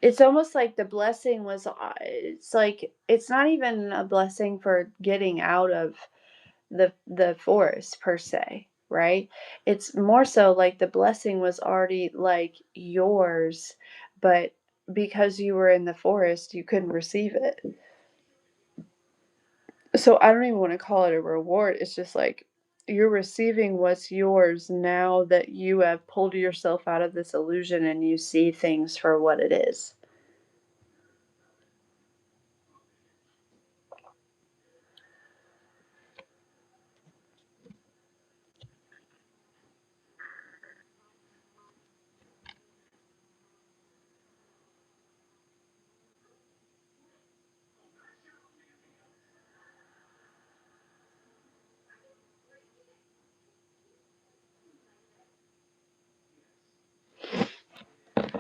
it's almost like the blessing was, it's like, it's not even a blessing for getting out of the forest per se, right? It's more so like the blessing was already like yours, but because you were in the forest, you couldn't receive it. So I don't even want to call it a reward. It's just like you're receiving what's yours now that you have pulled yourself out of this illusion and you see things for what it is.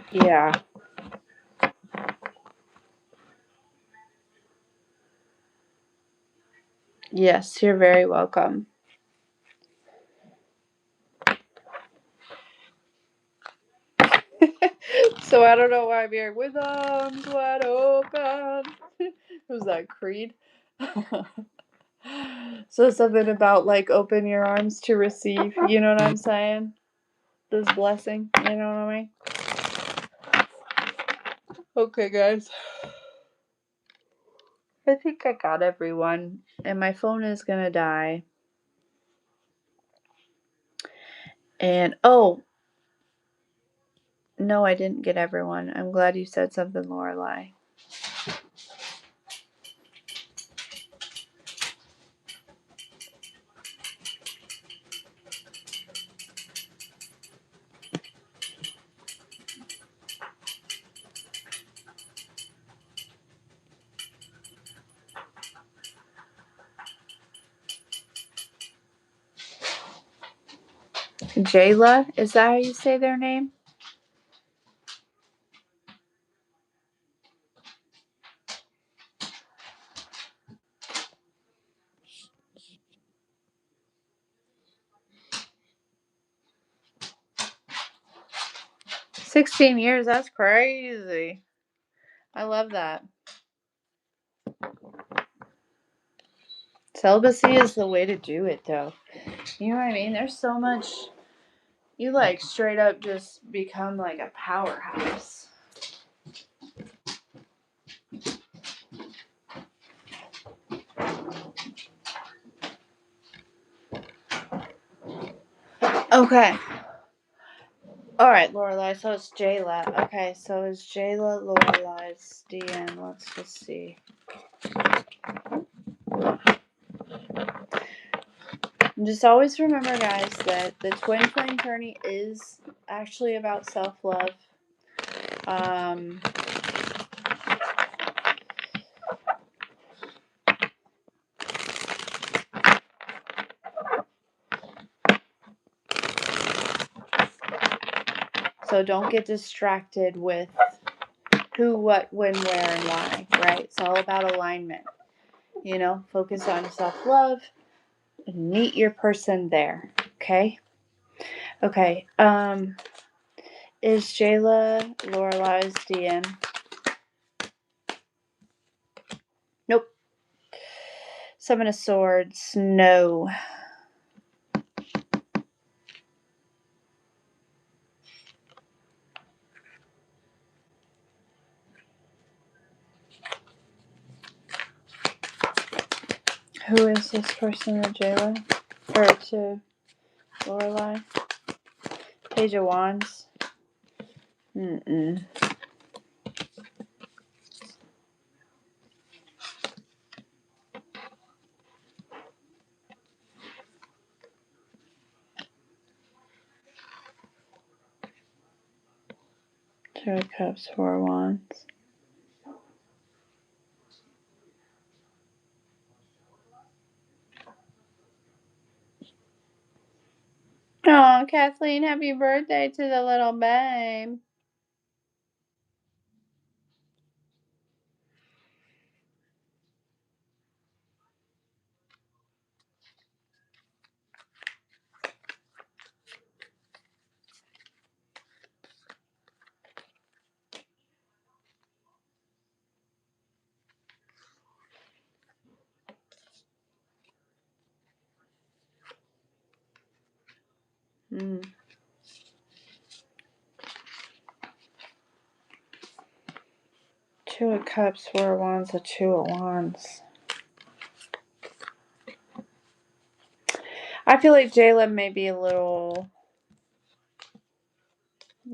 Yeah. Yes, you're very welcome. So I don't know why I'm here with arms wide open. Was that Creed? So something about like open your arms to receive. You know what I'm saying? This blessing. You know what I mean? Okay, guys. I think I got everyone, and my phone is gonna die. And oh, no, I didn't get everyone. I'm glad you said something, Lorelai. Jayla, is that how you say their name? $16, that's crazy. I love that. Celibacy is the way to do it, though. You know what I mean? There's so much. You like straight up just become like a powerhouse. Okay. All right, Lorelai. So it's Jayla. Okay, so it's Jayla Lorelai's DM. Let's just see. And just always remember, guys, that the Twin Flame Journey is actually about self-love. Um, so don't get distracted with who, what, when, where, and why, right? It's all about alignment. You know, focus on self-love and meet your person there, okay? Okay, is Jayla Lorelai's DM? Nope. Seven of Swords, no. Who is this person to Jayla? Or to Lorelai? Page of Wands. Mm-mm. Two of Cups, Four of Wands. Oh, Kathleen, happy birthday to the little babe. Mm. Two of Cups, Four of Wands, a Two of Wands. I feel like Jayla may be a little,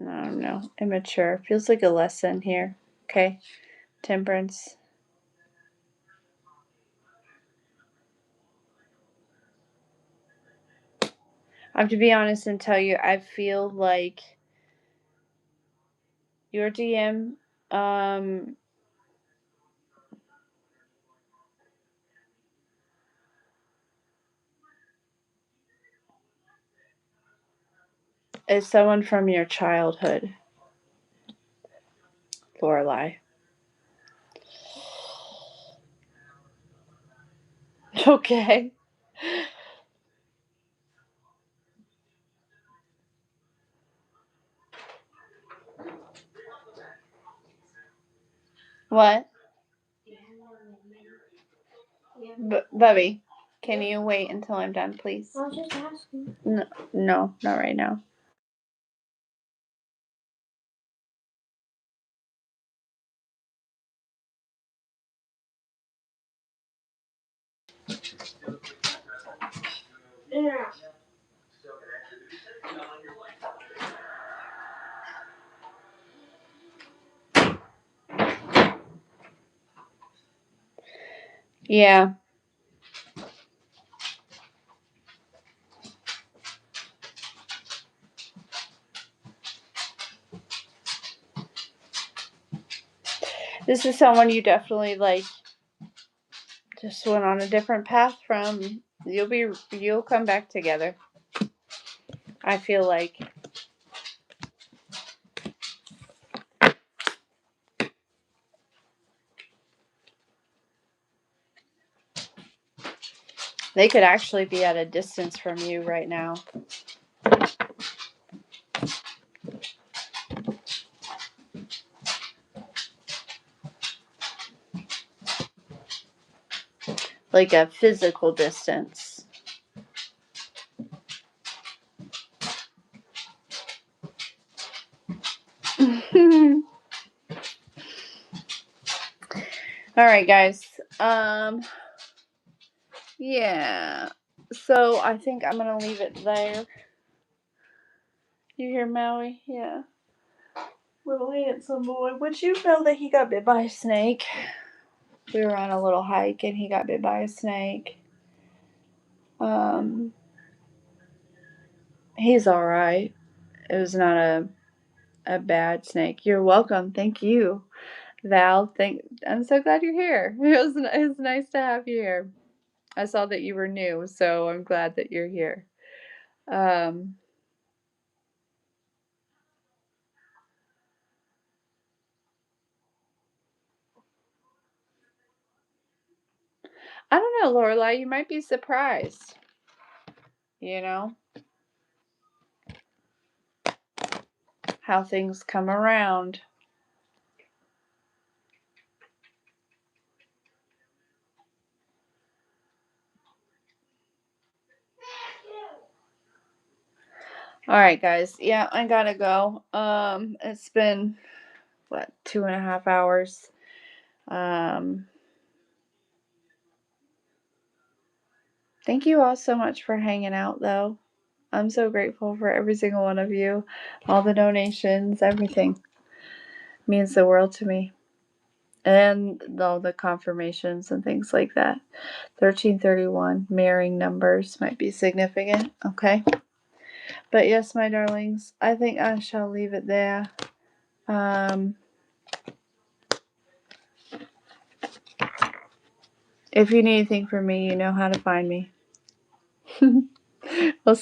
I don't know, immature. Feels like a lesson here. Okay, Temperance. I have to be honest and tell you, I feel like your DM, is someone from your childhood, Lorelai. Okay. What? Bubby, can you wait until I'm done, please? I was just asking. No, not right now. Yeah. Yeah. This is someone you definitely like just went on a different path from. You'll come back together. I feel like. They could actually be at a distance from you right now. Like a physical distance. All right, guys. Yeah. So I think I'm gonna leave it there. You hear Maui? Yeah. Little handsome boy. Would you know that he got bit by a snake? We were on a little hike and he got bit by a snake. He's all right. It was not a bad snake. You're welcome. Thank you, Val. I'm so glad you're here. It was nice to have you here. I saw that you were new, so I'm glad that you're here. Um, I don't know, Lorelai. You might be surprised. You know how things come around. All right, guys. Yeah, I gotta go. It's been what 2.5 hours. Um, thank you all so much for hanging out, though. I'm so grateful for every single one of you, all the donations, everything means the world to me, and all the confirmations and things like that. 1331 marrying numbers might be significant. Okay, but yes, my darlings, I think I shall leave it there. If you need anything from me, you know how to find me. We'll see.